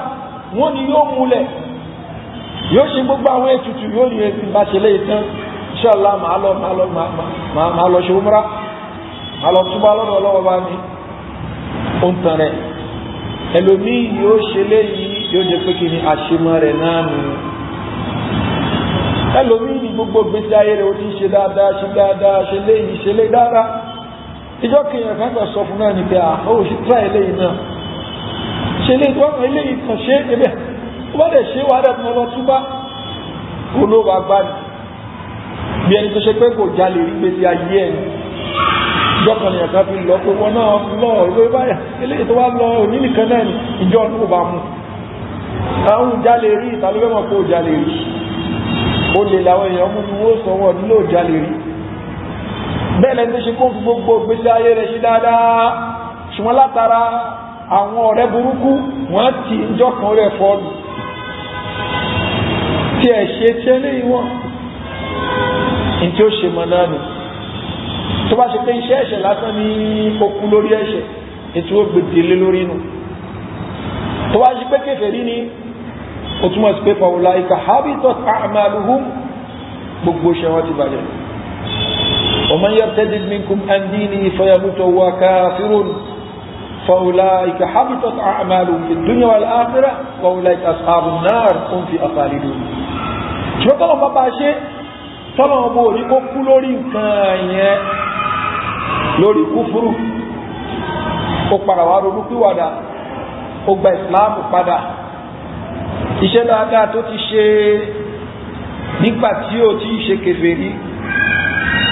Speaker 1: wọ́n ni yóò múlẹ̀ yóò ṣe gbogbo àwọn ètùtù yóò ní ẹbí bá ṣe léyìn tán ṣọ́ọ̀lá máa lọ ṣe umra máa lọ túbá lọ́dọ̀ ọlọ́wọ́ bá ní ó ń tàn rẹ̀ ẹlòmí yóò ṣe léyìn yóò jẹ́ pé kí ni àṣemọ́ rẹ̀ náà nù ẹlòmí ní gbogbo gbèsè ayé rẹ̀ ó ti ṣe dáadáa ṣe léyìn ṣe lé dáadáa ìjọ kìíyàn kan gbà sọ fún náà ní pé ó ṣe tíra eléyìn náà ṣe lé ìtọ́ eléyìn kan ṣe ẹbẹ̀ ó bá dẹ̀ ṣe wà dẹ̀ tún lọ túbá olóòwò agbáni bí ẹni tó ṣe pé kò jalè rí gbèsè ayé ẹni ìjọkan ni ẹ̀ka fi lọ pé wọn náà lọ ìwé báyà eléyìí tó wá lọ òní nìkan náà ni ìjọ ní kò bá mú àwọn jalè rí ìtàlẹ́fẹ́mọ̀ kó jalè rí ó lè làwọn èèyàn mú ní wọ́n sọ wọ́n nílò jalè rí bẹ́ẹ̀ lẹ́ni tó ṣe kó fi gbogbo gbèsè ayé rẹ̀ ṣe dáadáa ṣùgbọ́n látara àwọn ọ̀rẹ́ burúkú wọ́n ti ìjọ kan rẹ̀ fọ́ọ̀lù tí ẹ̀ ṣe tí ẹ léyìn wọn ní tí ó ṣe mọ̀ náà nù tó bá ṣe pé iṣẹ́ ẹ̀ṣẹ̀ lásán ní okú lórí ẹ̀ṣẹ̀ ètò ó gbèdélé lórí nù tó bá ṣe pé kèfèrí ni ó túnmọ̀ sí pé faulaika habitat a'maluhum gbogbo ṣe wọ́n ti bàjẹ́ wa man yartadid minkum an dinihi fayamut wa huwa kafirun faulaika habitat a'maluhum fid dunya wal akhirah wa ulaika ashabun nar hum fiha khalidun ṣùgbọ́n tọ́lọ̀ bá bá ṣe tọ́lọ̀ ọmọ òní kó kú lórí nǹkan yẹn lórí kúfúrú ó padà wá ronú pìwàdà ó gba ìsìláàmù padà iṣẹ́ dáadáa tó ti ṣe nígbà tí ó ti ṣe kèfèrí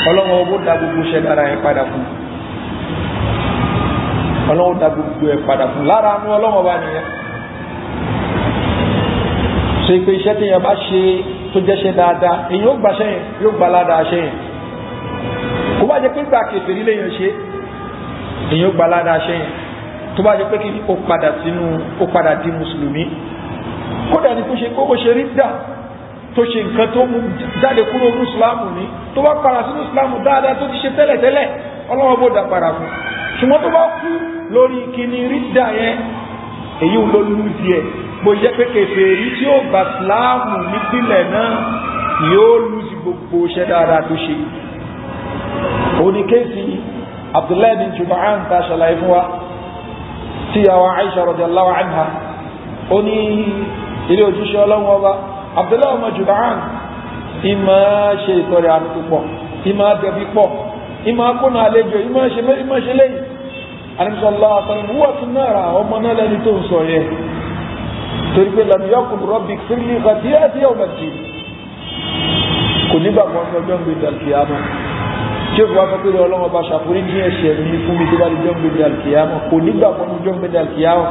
Speaker 1: ọlọ́wọ́ ó dá gbogbo iṣẹ́ dára yẹn padà fún ọlọ́wọ́ dá gbogbo ẹ̀ padà fún lára anú ọlọ́wọ́ bá nìyẹn ṣe pé iṣẹ́ tí yẹn bá ṣe tó jẹ́ṣẹ́ dáadáa èyí ó gbàṣẹ́ yẹn yóò gbà ládàá ṣẹ́ yẹn kó bá jẹ́ pé gbà kèfèrí lèyàn ṣe èyí ó gbà ládàá ṣẹ́ yẹn tó bá jẹ́ pé kí ó padà di mùsùlùmí kódà ní tó ṣe kó ṣe rí dà tó ṣe nǹkan tó mú jáde kúrò ní ìsìláàmù ní tó bá padà sínú ìsìláàmù dáadáa tó ti ṣe tẹ́lẹ̀tẹ́lẹ̀ ọlọ́wọ́ bó dà padà fún ṣùgbọ́n tó bá kú lórí kíní rí dà yẹn èyí ló lù díẹ̀ bó jẹ́ pé kèfèrí tí ó gbà ìsìláàmù nípìnlẹ̀ náà yóò lù sí gbogbo iṣẹ́ dáadáa tó ṣe oníkéèsì Abdullahi bin Juma'an ta ṣàlàyé fún wa tí yàwó Aisha radiyallahu anha ó ní ilé òjíṣẹ́ ọlọ́wọ́ ọba Abdullahi ọmọ Juma'an ìmọ̀ ṣe ìtọrẹ àánú púpọ̀ ìmọ̀ adẹ̀bí pọ̀ ìmọ̀ akónà àlejò ìmọ̀ ṣe lẹ́yìn alẹ́sọ̀lá àtàrí wọ́n tún náà ọmọ náà lẹ́ni tó ń sọ yẹ torí pé lamiyakun rọ́bì fílì àti àti ọmọ jì kò nígbàgbọ́ ní ọjọ́ ń gbé dàlkìyàmọ́ tí ó wá pẹ́pẹ́ ọlọ́wọ́ bá ṣàforí ní ẹ̀ṣẹ̀ ní fún mi tó bá di jọ́ ń gbé dàlkìyàmọ́ kò nígbàgbọ́ ní ọjọ́ ń gbé dàlkìyàmọ́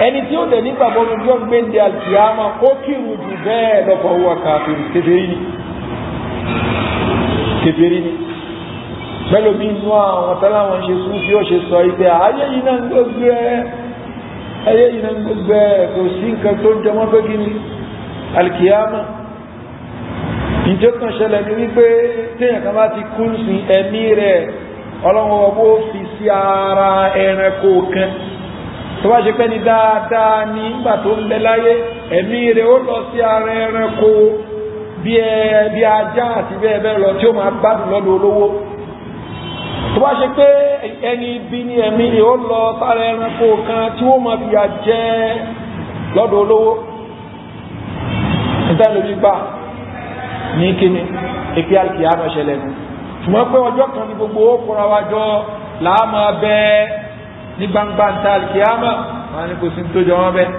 Speaker 1: ẹni tí ó dẹ̀ nígbàgbọ́ ní ọjọ́ ń gbé dàlkìyàmọ́ ó kírun jù bẹ́ẹ̀ lọ́pọ̀ owó kàfíìn kèfèrí ni mẹ́lò bí inú àwọn tẹ́láwọn ṣe sún tí ó ṣe sọ ibẹ̀ ayé yìí náà gbogbo ẹ̀ kò sí nǹkan tó ń jẹmọ́ pé kí ni alkiyama ìjọ kan ṣẹlẹ̀ ní wípé téèyàn kan bá ti kú sí ẹ̀mí rẹ̀ ọlọ́wọ́ ọgbó fi sí ara ẹranko kan tó bá ṣe pẹ́ ni dáadáa ní ìgbà tó ń bẹ láyé ẹ̀mí rẹ̀ ó lọ sí ara ẹranko bí ajá àti bẹ́ẹ̀ bẹ́ẹ̀ lọ tí ó máa gbádùn lọ́dọ̀ olówó tó bá ṣe pé ẹni bí ní ẹ̀mí rẹ̀ ó lọ sára ẹranko kan tí ó máa fi àjẹ́ lọ́dọ̀ olówó níta lórí gbà ní kíni èpè alkiyama ṣẹlẹ̀ nù ṣùgbọ́n pé ọjọ́ kan ní gbogbo ó kóra wa jọ láàmà bẹ́ẹ̀ ní gbangba níta alkiyama wọn ni kò sí tó jọ wọn bẹ́ẹ̀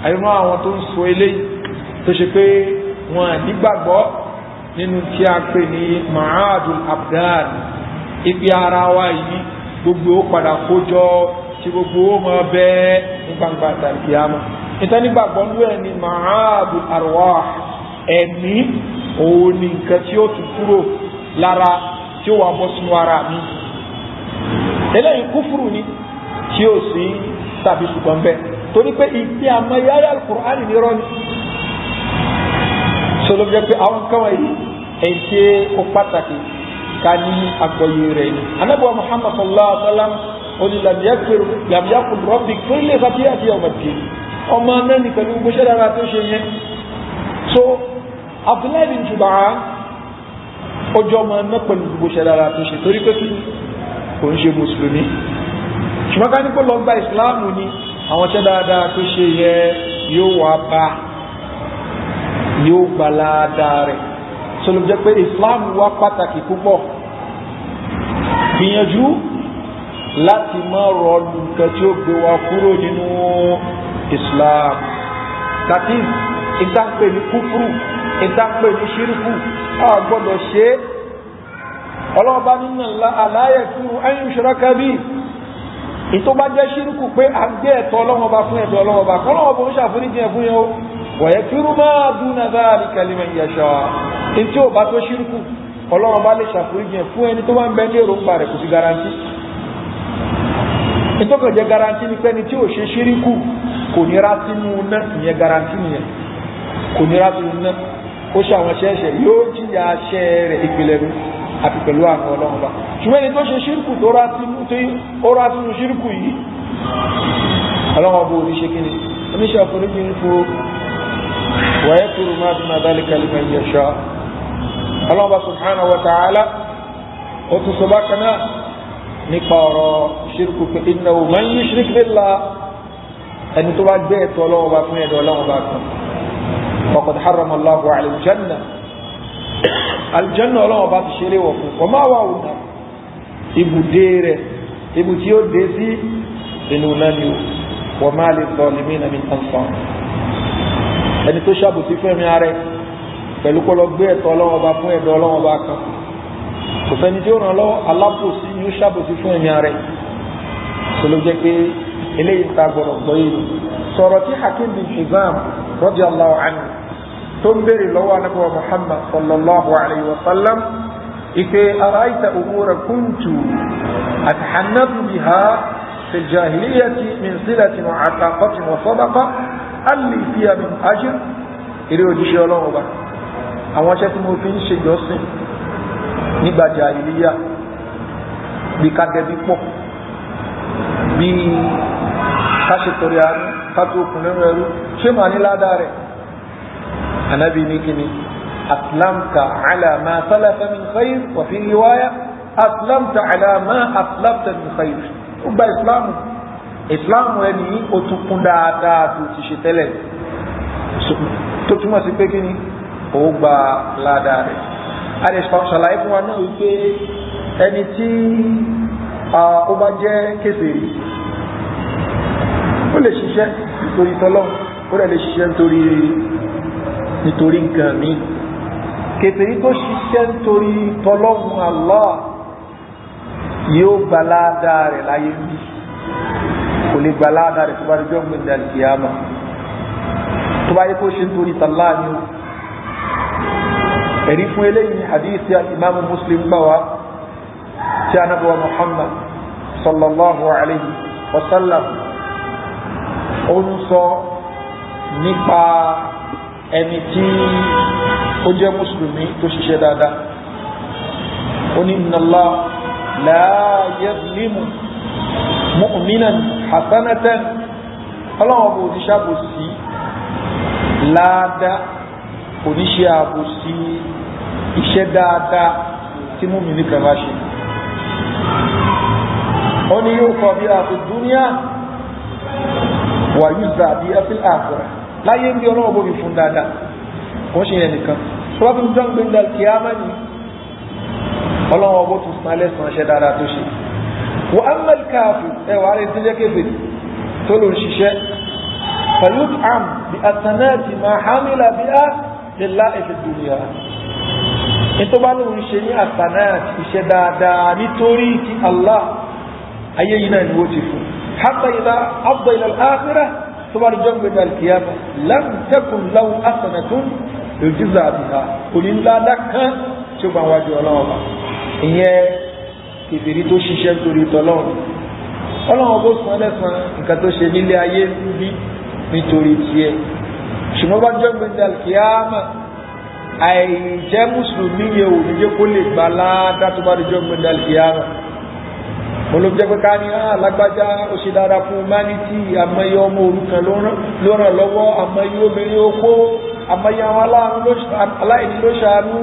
Speaker 1: àyùmọ́ àwọn tó ń sọ eléyìí tó ṣe pé wọn nígbàgbọ́ nínú tí a pè ní ma'adul abdan ipi ara wa yìí gbogbo ó padà kójọ tí gbogbo ó mọ bẹ́ẹ̀ ní gbangba alkiyama ìtẹ́nigbàgbọ́ ló ẹ̀ ní ma'adul arwah ẹ̀mí òun ni nǹkan tí ó tún kúrò lára tí ó wà bọ́ sínú ara mi eléyìí kúfùrù ni tí ó sì tàbí ṣùgbọ́n bẹ́ẹ̀ torí pé ìpín àmọ́ yáyà al-Qur'an ní rọ́ ni sọlọ́ jẹ́ pé àwọn kan wọ̀nyí èyí tí ó pàtàkì ká ní àgbọ́yé rẹ̀ ni anábọ̀ Muhammad sallallahu alaihi wa sallam oní lamiyakun rọ́bì tó ilé ìfàtíyà àti ọmọdé ọmọ náà ní pẹ̀lú gbogbo ṣẹ́dára tó ṣe yẹn so Abdullahi bin Jubair ọjọ́ ọmọ náà pẹ̀lú gbogbo ṣẹ́dára tó ṣe torí pé kò ń ṣe mùsùlùmí ṣùgbọ́n ká ní kó lọ gba ìsìláàmù ni àwọn ṣẹ́dára tó ṣe yẹ yóò wá bá yóò gbà láadáa rẹ̀ sọlọ jẹ́ pé ìsìláàmù wá pàtàkì púpọ̀ gbìyànjú láti má rọlù nǹkan tí ó gbé wa kúrò nínú islam that is ìdáǹpẹ̀ ní kúfúrú ìdáǹpẹ̀ ní ṣírùkù a gbọ́dọ̀ ṣe ọlọ́ọ̀bá nínú aláyẹ̀ fún ayún ṣọ́rọ́ká bí ìtò bá jẹ́ ṣírùkù pé a gbé ẹ̀tọ́ ọlọ́wọ́ba fún ẹ̀tọ́ ọlọ́wọ́ba kọ́lọ́wọ́ba ń ṣàforíjì ẹ̀ fún yẹn ó wọ̀yẹ̀ fírú máa dúnà dáàrí kalimẹ̀ ìyàṣọ́ in tí ó bá tó ṣírùkù ọlọ́wọ́ba lè ṣàforíjì ẹ̀ fún ẹni tó bá ń bẹ ní èròǹgbà rẹ̀ kò sí garanti ìtọ́kọ̀ jẹ́ garanti ní pẹ́ni tí ó ṣe ṣíríkù kò nira sínú náà ìyẹn garanti nìyẹn kò nira sínú náà ó ṣe àwọn ṣẹ́ṣẹ́ yóò jíyà ṣẹ́ rẹ̀ ìpìlẹ̀ rú àti pẹ̀lú àwọn ọlọ́run bá ṣùgbọ́n ẹni tó ṣe ṣíríkù tó rá sínú ṣíríkù yìí ọlọ́run ọba oníṣe kí ni oníṣẹ́ àforíjì ń fo wáyé kúrò máa dún adálé kalima ìyẹ̀ṣọ́ ọlọ́run ọba subhanahu wa ta'ala ó tún sọ bákan náà nípa ọ̀rọ̀ ṣírkù pé innahu man yushrik billah ẹni tó bá gbé ẹ̀tọ́ ọlọ́wọ́ bá fún ẹ̀dọ̀ ọlọ́wọ́ bá kan faqad harrama Allahu alayhi aljanna aljanna ọlọ́wọ́ bá ti ṣe léwọ̀ fún wa ma'wahu an-nar ibùdé rẹ̀ ibù tí ó dé sí inú náà ni wa ma lizzalimina min ansar ẹni tó ṣàbòsí fún ẹ̀mí ara rẹ̀ pẹ̀lú kó lọ gbé ẹ̀tọ́ ọlọ́wọ́ bá fún ẹ̀dọ̀ ọlọ́wọ́ bá kan kò sẹ́ni tí ó ràn lọ́wọ́ alábòsí ni ó ṣàbòsí fún ẹ̀mí ara rẹ̀ tó ló jẹ́ pé eléyìí ta gbọ́dọ̀ gbọ́ yìí sọ̀rọ̀ tí Hakim bin Hizam radiyallahu anhu tó ń béèrè lọ́wọ́ anábọ̀ Muhammad sallallahu alayhi wa sallam ike araita umura kuntu atahannatu biha fi jahiliyati min silatin wa ataqatin wa sadaqa alli fiha min ajr eré òjíṣẹ́ ọlọ́run ọba àwọn aṣẹ́ tí mo fi ń ṣe jọ́sìn nígbà jahiliya bí ká dẹbí pọ̀ bí káṣetọ̀rẹ̀ àánú kátó òkùnrin ẹrú ṣé màá ní ládàá rẹ̀ anábì ní kíni aslamta ala ma salafa min khayr wa fi riwaya aslamta ala ma aslafta min khayr ó gba ìsìláàmù ẹni ó tún kún dáadáa tó ti ṣe tẹ́lẹ̀ tó túmọ̀ sí pé kíni ó gba ládàá rẹ̀ a lè ṣàlàyé fún wa náà wípé ẹni tí ó bá jẹ́ kèfèrí ó lè ṣiṣẹ́ nítorí tọ́lọ́run ó lè ṣiṣẹ́ nítorí nǹkan mi kèfèrí tó ṣiṣẹ́ nítorí tọ́lọ́run Allah yóò gba ládàá rẹ̀ láyé bí kò lè gba ládàá rẹ̀ tó bá rí jọ́ gbé ní al-qiyama tó bá yẹ kó ṣe nítorí tàlá ni ó ẹ̀rí fún eléyìí hadith ya Imam Muslim gbà wá tí a nábọ̀ Muhammad sallallahu alayhi wa sallam ó ń sọ nípa ẹni tí ó jẹ́ mùsùlùmí tó ṣiṣẹ́ dáadáa ó ní inna Allah la yazlimu mu'minan hasanatan ọlọ́wọ́ bó ní ṣàbòsí láàdá oníṣẹ́ àbòsí iṣẹ́ dáadáa tí mú mi ní kàmá ṣe ó ní yóò kọ bí àfi dúníà wà yúzà bí ẹfil àkùrà láyé ń bí ọlọ́wọ́ bóbi fún dáadáa wọ́n ṣe yẹn nìkan tó bá fi ń dán gbẹ̀ndà kíámà ni ọlọ́run ọgbó tún san lẹ́sàn ṣẹ́ dáadáa tó ṣe wọ́n á mẹ́lì káàfù ẹwà rẹ̀ tí jẹ́ kéfèé tó ló ń ṣiṣẹ́ pẹ̀lú àm bí àtànáàtì máa hámìlà bí á lè láì fi dùnìyà ní tó bá ló ń ṣe ní àtànáàtì iṣẹ́ dáadáa nítorí ti Allah ayé yìí náà ni ó ti fún hatta idha afdha ila al-akhirah tó bá rí jọ́ gbẹ̀dẹ̀ al-qiyama lam takun lahu hasanatun yujza biha onílàdá kan tí ó bá wájú ọlọ́wọ́ ìyẹn kìfìrí tó ṣiṣẹ́ torí tọ́lọ́run ọlọ́run bó san lẹ́san nǹkan tó ṣe nílé ayé bí nítorí tiẹ̀ ṣùgbọ́n bá jọ́ gbẹ̀dẹ̀ al-qiyama àìjẹ́ mùsùlùmí yẹ ò ní jẹ́ kó lè gbà ládá tó bá rí jọ́ gbẹ̀dẹ̀ al-qiyama olùjẹ́ pé ká ní alágbájá ó ṣe dáadáa fún humanity àmọ́yé ọmọ òrukàn ló ràn lọ́wọ́ àmọ́yé obìnrin opó àmọ́yé àwọn aláìní ló ṣàánú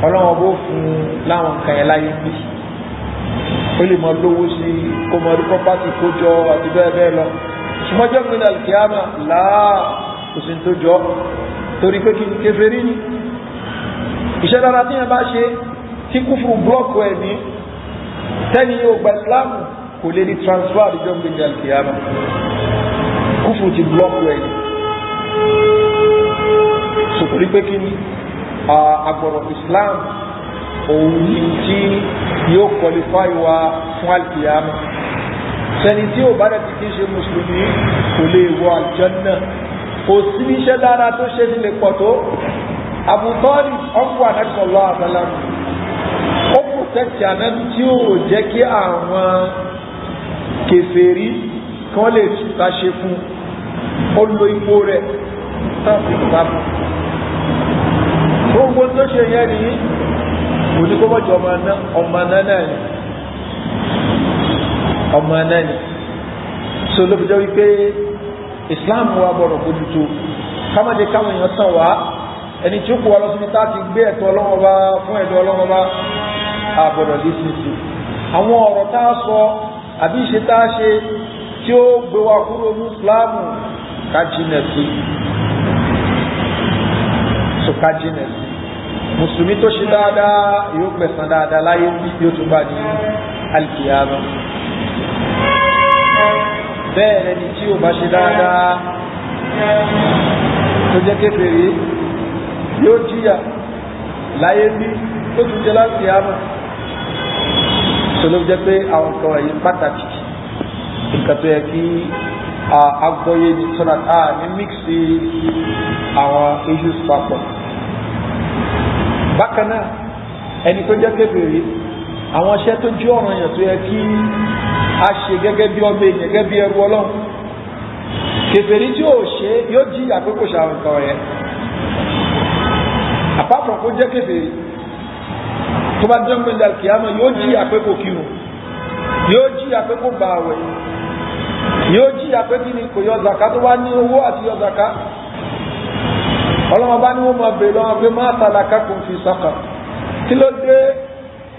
Speaker 1: ọlọ́wọ́ bó fún láwọn nǹkan yẹn láyé bí ó lè mọ lówó sí kó mọ orúkọ pàtì kó jọ àti bẹ́ẹ̀ bẹ́ẹ̀ lọ ṣùgbọ́jọ́ gbé ní alkiyama láà kò sí tó jọ torí pé kí n kèfèrí ni iṣẹ́ dára tí yẹn bá ṣe tí kúfùrù blọ́ọ̀kù ẹ̀ ní tẹ́ni yóò gba ìsìláàmù kò lè ní transfer àdìjọ́ gbé ní alkiyama kúfùrù ti blọ́ọ̀kù ẹ̀ ní sòkòrí pé kí ni agbọ̀rọ̀ islam òun ni tí yóò qualify wa fún alkiyama sẹni tí ó bá dẹ̀tí kí ṣe mùsùlùmí kò lè wọ aljanna kò sí níṣẹ́ dára tó ṣe nílé pọ̀ tó Abu Talib ọkọ̀ Ànábì sallallahu alaihi wasallam ó protect Ànábì tí ó jẹ́ kí àwọn kèfèrí kí wọ́n lè túta ṣe fún ó lo ipò rẹ̀ tán fi sábà gbogbo tó ṣe yẹn ni oníkọ́mọ́jọ ọmọ náà ni ọmọ náà ni so ló fi jẹ́ wípé Islam wa gbọ́dọ̀ bójútó kámọ́dé káwọn èèyàn tàn wá ẹni tí ó kó wa lọ síbi tá a ti gbé ẹ̀tọ́ Ọlọ́run bá fún ẹ̀dọ́ Ọlọ́run bá àgbọ̀dọ̀ lé sísè àwọn ọ̀rọ̀ tá a sọ àbí ìṣe tá a ṣe tí ó gbé wa kúrò ní Islam ká jìnà sí so ká jìnà sí mùsùlùmí tó ṣe dáadáa yóò gbẹ̀san dáadáa láyé bí yóò tún bá ní alkiyama bẹ́ẹ̀ ẹni tí ó bá ṣe dáadáa tó jẹ́ kéfèrè yóò jíyà láyé bí tó tún jẹ́ alkiyama tó ló jẹ́ pé àwọn kan wọ̀nyí pàtàkì nǹkan tó yẹ kí agbóyé ní sọ́nà ní mixi àwọn issues papọ̀ bákanáà ẹni tó jẹ́ kèfèrí àwọn iṣẹ́ tó jí ọ̀ràn èèyàn tó yẹ kí a ṣe gẹ́gẹ́ bí ọmọ èèyàn gẹ́gẹ́ bí ẹrú Ọlọ́run kèfèrí tí ó ṣe yóò jí àpékò ṣàwọn nǹkan ẹ̀ àpapọ̀ kó jẹ́ kèfèrí tó bá jẹ́ gbẹ̀ndà kìámà yóò jí àpékò kírun yóò jí àpékò gbà àwẹ̀ yóò jí àpékò ní kò yọ zaka tó bá ní owó àti yọ zaka ọlọ́wọ́ bá ní wọ́n máa bèèrè lọ́wọ́ pé máa tàlàkà kò fi saqar kí ló dé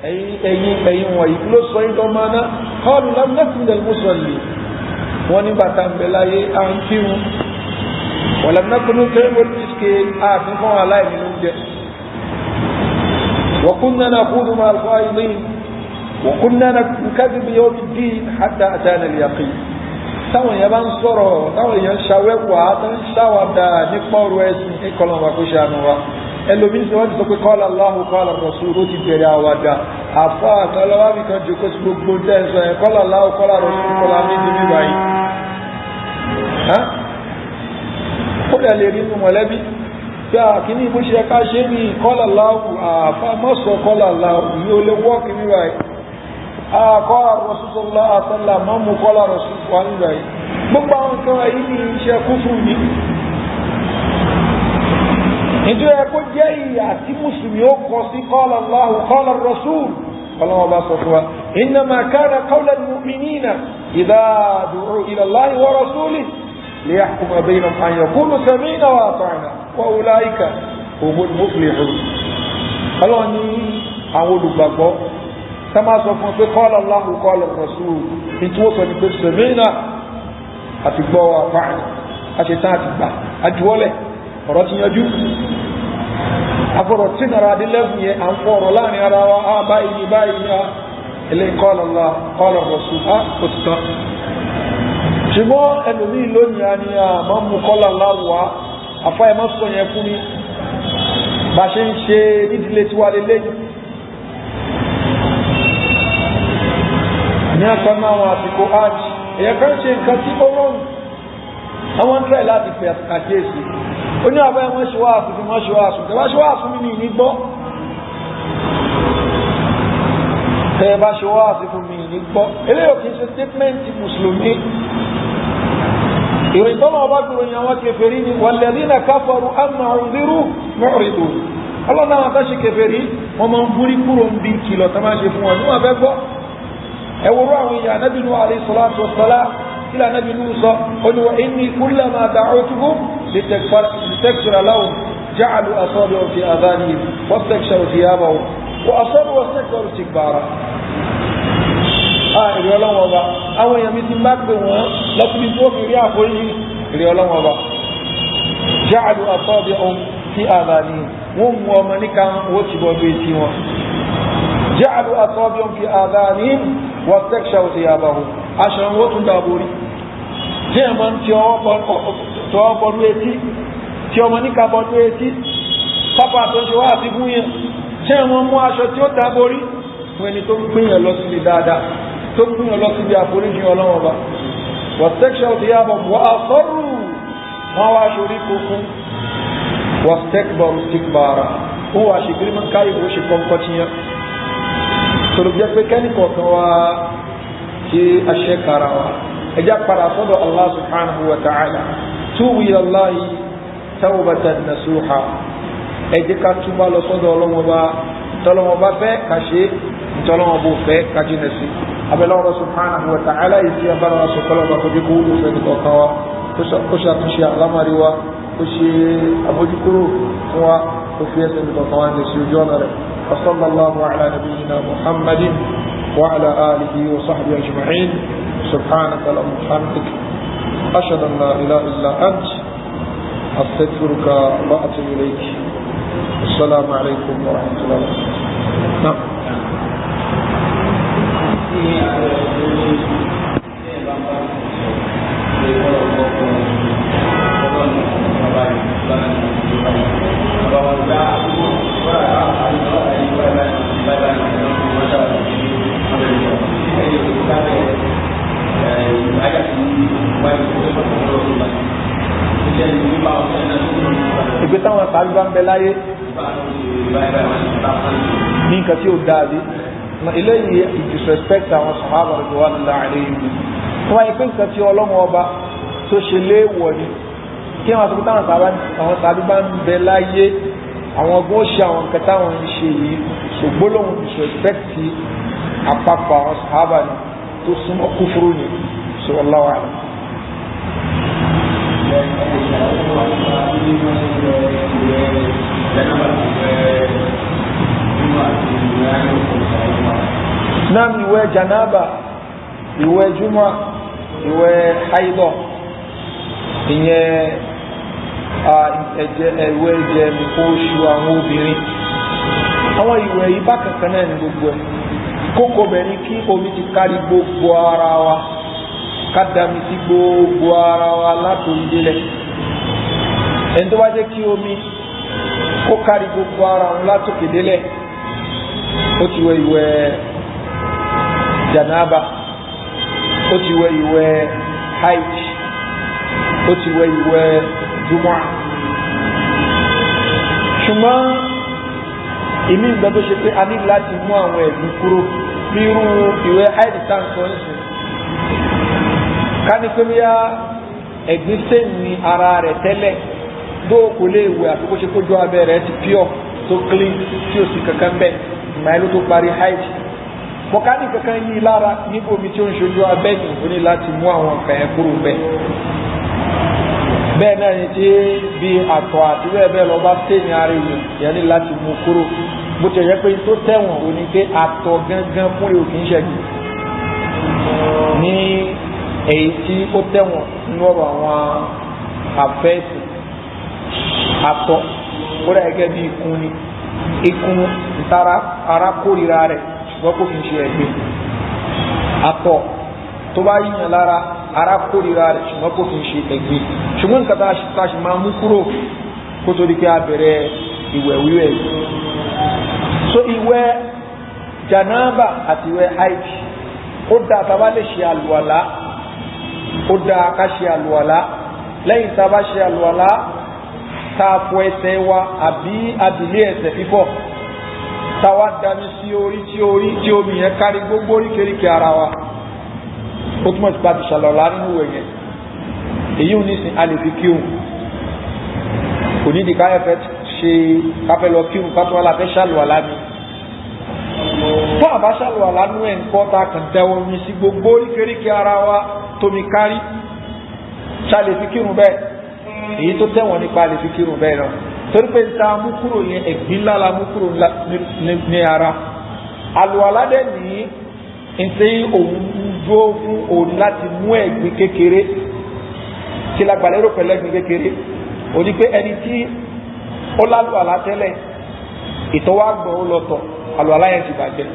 Speaker 1: ẹ̀yìn wọ̀nyí kí ló sọ ìdọ́ máa ná qalu lam nakun minal musallin wọ́n ní bàtà ń bẹ láyé à ń kírun wa lam nakun nut'imul miskin àti fún aláìní lóúnjẹ wa kunna nakhudhu ma'al kha'idin wa kunna nukadhibu bi yawmiddin hatta atana al-yaqin táwọn èèyàn bá ń sọ̀rọ̀ táwọn èèyàn ṣàwẹ́wà tó ń ṣàwàdà nípa ọ̀rọ̀ ẹ̀sìn ìkọlọ̀wà kó ṣàánú wa ẹlòmí tí wọ́n ti sọ pé qala Allahu qala Rasul ó ti bẹ̀rẹ̀ àwàdà àfọ́ àkọlọ́wà bí kan jòkó sí gbogbo tẹ́ẹ̀sọ ẹ̀ qala Allahu qala Rasul kọlá ní ìdí báyìí ó dẹ̀ lè rí inú mọ̀lẹ́bí tí a kì ní bó ṣe ká ṣe ní qala Allahu àfá mọ́sọ̀ qala Allahu yóò lè wọ́ọ̀kì ní báyìí qala Rasulullah àtàlà mọ́mú qala Rasulullah ní báyìí gbogbo àwọn nǹkan wáyé ní iṣẹ́ kúfù ní ìjọ ẹkó jẹ́ ìyà tí mùsùlùmí ó kọ sí qala Allahu qala Rasul ọlọ́wọ́ bá sọ fún wa innama kana qawla al-mu'minina idha du'u ila Allahi wa rasulihi liyahkuma baynahum an yaqulu sami'na wa ata'na wa ulaika humul muflihun ọlọ́wọ́ ní àwọn olùgbàgbọ́ tá máa sọ fún pé qala Allahu qala Rasul ní tí wọ́n sọ ní pé sami'na àti gbọ́ wa ata'na àti tán àti gbà àjúwọ́lẹ̀ ọ̀rọ̀ ti yanjú agbọ́dọ̀ tí nara dé lẹ́bùn yẹn à ń fọ̀rọ̀ láàrin ara wa á báyìí ní báyìí ní ilé qala Allah qala Rasul á kò ti tán. ṣùgbọ́n ẹlòmíì lónìí a ní àmọ́ mú qala Allah wá àfa ẹ̀ mọ́ sọ yẹn fún mi bá ṣe ń ṣe nídìílé tí wà lélẹ́yìn. ní àtọ́nà àwọn àsìkò hajj èyàn kan ṣe nǹkan tí ó rọrùn àwọn ń tẹ̀ láti pè àkíyèsí ó ní àbáyé wọ́n ṣe wá àsìkò wọ́n ṣe wá àsìkò tẹ́ bá ṣe wá àsìkò mi ní gbọ́ tẹ́ bá ṣe wá àsìkò mi ní gbọ́ eléyìí kì í ṣe statement mùsùlùmí ìròyìn tọ́lọ́ ọba gbèrò yẹn wọ́n kèfèrí ni walladhina kafaru amma unziru mu'ridun ọlọ́run àwọn tó ṣe kèfèrí wọ́n máa ń búrí kúrò ń bí kìlọ̀ tó máa ṣe fún wọn ní wọ́n fẹ́ gbọ́ ẹwúrú àwọn èèyàn anábì Nuhu alayhi salatu wassalam kí lànàbì Nuhu sọ ó ní wa inni kullama da'awtuhum litakfira lahum ja'alu asabi'ahum fi adhanihim wastaksharu thiyabahum wa asarru wastakbaru istikbara. Ìrì ọlọ́wọ́ ọba àwọn èèyàn mi ti má pè wọ́n lọ́kùnrin tó fi rí àforíjì ìrì ọlọ́wọ́ ọba ja'alu asabi'ahum fi adhanihim wọ́n mú ọmọ níka wọ́n ti bọ́ bí etí wọn ja'alu asabi'ahum fi adhanihim wastaksharu thiyabahum aṣọ wọn tún dàbórí tí ẹ̀ máa ń ti ọwọ́ bọ́dú etí tí ọmọ níka bọ́dú etí pápá tó ṣe wá àti fún yẹn tí ẹ̀ wọ́n mú aṣọ tí ó dàbórí fún ẹni tó ń gbìyàn lọ síbi dáadáa tó ń gbìyàn lọ síbi àforíjì ọlọ́wọ́n bá wastaksharu thiyabahum wa asarru wọn wá aṣọ orí kókún wastakbaru istikbara ó wà ṣe gírí máa ń káyọ̀ ó ṣe kọ́ńkọ́ ti yẹn tòrò jẹ́ pé kẹ́nìkọ̀ọ̀kan wá ṣe aṣẹ́kara wa ẹjá padà sọ́dọ̀ Allah subhanahu wa ta'ala tubu ila Allahi tawbatan nasuha ẹjẹ́ ká túbá lọ sọ́dọ̀ ọlọ́mọba tọ́lọ́mọba fẹ́ ká ṣe tọ́lọ́mọba fẹ́ ká jìnà sí abẹ́lọ́rọ̀ subhanahu wa ta'ala ìsí abára wa sọ̀kọ́lọ́ba kò dé kó wúlò fẹ́ nìkọ̀ọ̀kan wa kó ṣàtúnṣe àlámàrí wa kó ṣe àbójúkúrò fún wa kó fi ẹsẹ̀ nìkọ̀ọ̀kan wa ní sí ojú ọ̀nà rẹ̀ وصلى الله على نبينا محمد وعلى آله وصحبه أجمعين سبحانك اللهم وبحمدك أشهد أن لا إله إلا أنت أستغفرك وأتوب إليك السلام عليكم ورحمة الله وبركاته. Ìgbé táwọn tàbí bá ń bẹ láyé ní nǹkan tí ó dáadé eléyìí disrespect àwọn sàhábà radiyallahu alayhim tó wáyé pé nǹkan tí ọlọ́run ọba tó ṣe léèwọ̀ ni kí wọ́n sọ táwọn tàbí bá ń bẹ láyé àwọn ọgbọ́n ṣe àwọn nǹkan táwọn ń ṣe yìí ṣògbólóhùn disrespect àpapọ̀ àwọn sàhábà ni tó súnmọ́ kúfúrú ni sọ wallahu a'lam. Naam, ìwẹ̀ janaba, ìwẹ̀ juma, ìwẹ̀ haidọ̀, ìyẹn ìwẹ̀ ẹ̀jẹ̀ nǹkan oṣù àwọn obìnrin. Àwọn ìwẹ̀ yìí bákan kan náà ní gbogbo ẹ̀. Kókó bẹ̀rẹ̀ kí omi ti kárí gbogbo ara wa, ká dami sí gbogbo ara wa látòrí délẹ̀. Ẹni tó bá jẹ́ kí omi kó kárí gbogbo ara wọn látòkè délẹ̀, ó ti wẹ̀ ìwẹ̀ janaba, ó ti wẹ̀ ìwẹ̀ haid, ó ti wẹ̀ ìwẹ̀ jumu'ah. Ṣùgbọ́n ìmí ìgbà tó ṣe pé a ní láti mú àwọn ẹ̀gbin kúrò bí irú ìwẹ̀ haid tá ń sọ nísìn. Ká ní pé bíyá ẹ̀gbin sẹ́yìn ní ara rẹ̀ tẹ́lẹ̀ dó kò lè wẹ̀ àti kó ṣe kójú abẹ́ rẹ̀ ti pure tó clean tí ó sì kankan bẹ́ẹ̀ ìmáìlú tó parí haid. Mọ̀kánì kankan yí lára níbo omi tí ó ń ṣojú abẹ́ yìí ó ní láti mú àwọn nǹkan yẹn kúrò bẹ́ẹ̀. Bẹ́ẹ̀ náà ni tí bí àtọ̀ àti bẹ́ẹ̀ bẹ́ẹ̀ lọ bá tẹ̀ ní ara èèyàn yẹn ní láti mú kúrò. Bó ti yẹ pé tó tẹ̀wọ̀n ò ní pé àtọ̀ gangan fún èrò kì í ṣẹ̀gbìn. Ní èyí tí ó tẹ̀wọ̀n nínú ọ̀rọ̀ àwọn àfẹ́sì àtọ̀ ó dà gẹ́gẹ́ bí ikùn ni ikùn ìtara ara kórìíra rẹ̀ ṣùgbọ́n kò fi ṣe ẹ̀gbin àtọ̀ tó bá yíyan lára ara kórìíra rẹ̀ ṣùgbọ́n kò fi ṣe ẹ̀gbin ṣùgbọ́n nǹkan tá a ṣe máa mú kúrò kó tó di pé a bẹ̀rẹ̀ ìwẹ̀ wíwẹ̀ yìí. So ìwẹ̀ janaba àti ìwẹ̀ haid ó dáa tá a bá lè ṣe àlùwàlá ó dáa ká ṣe àlùwàlá lẹ́yìn tá a bá ṣe àlùwàlá tá a fọ ẹsẹ̀ wa àbí abilé ẹsẹ̀ fífọ̀ tá a wá dami sí orí tí omi yẹn kárí gbogbo oríkèéríkèé ara wa ó túmọ̀ sí pàtó ṣàlọ́lá nínú ìwẹ̀ yẹn èyí ò ní sin a lè fi kírun kò ní di káyọ̀fẹ́ ṣe káfẹ́ lọ kírun ká tó wà láfẹ́ ṣàlùwàlá mi fún àbá ṣàlùwàlá nú ẹ̀ ń kọ́ ta kàn tẹ omi sí gbogbo oríkèéríkèé ara wa tómi kárí ṣá lè fi kírun bẹ́ẹ̀ èyí tó tẹ̀wọ̀n nípa lè fi kírun bẹ́ẹ̀ náà torí pé ta mú kúrò yẹn ẹ̀gbin ńlá la mú kúrò ní ara àlùwàlá dẹ̀ ní ntẹ́ òun dúró fún òun láti mú ẹ̀gbin kékeré kí la gbàlérò pẹ̀lú ẹ̀gbin kékeré ó ní pé ẹni tí ó lálùwàlá tẹ́lẹ̀ ìtọ́wá gbọ̀n ó lọ tọ̀ àlùwàlá yẹn ti bàjẹ́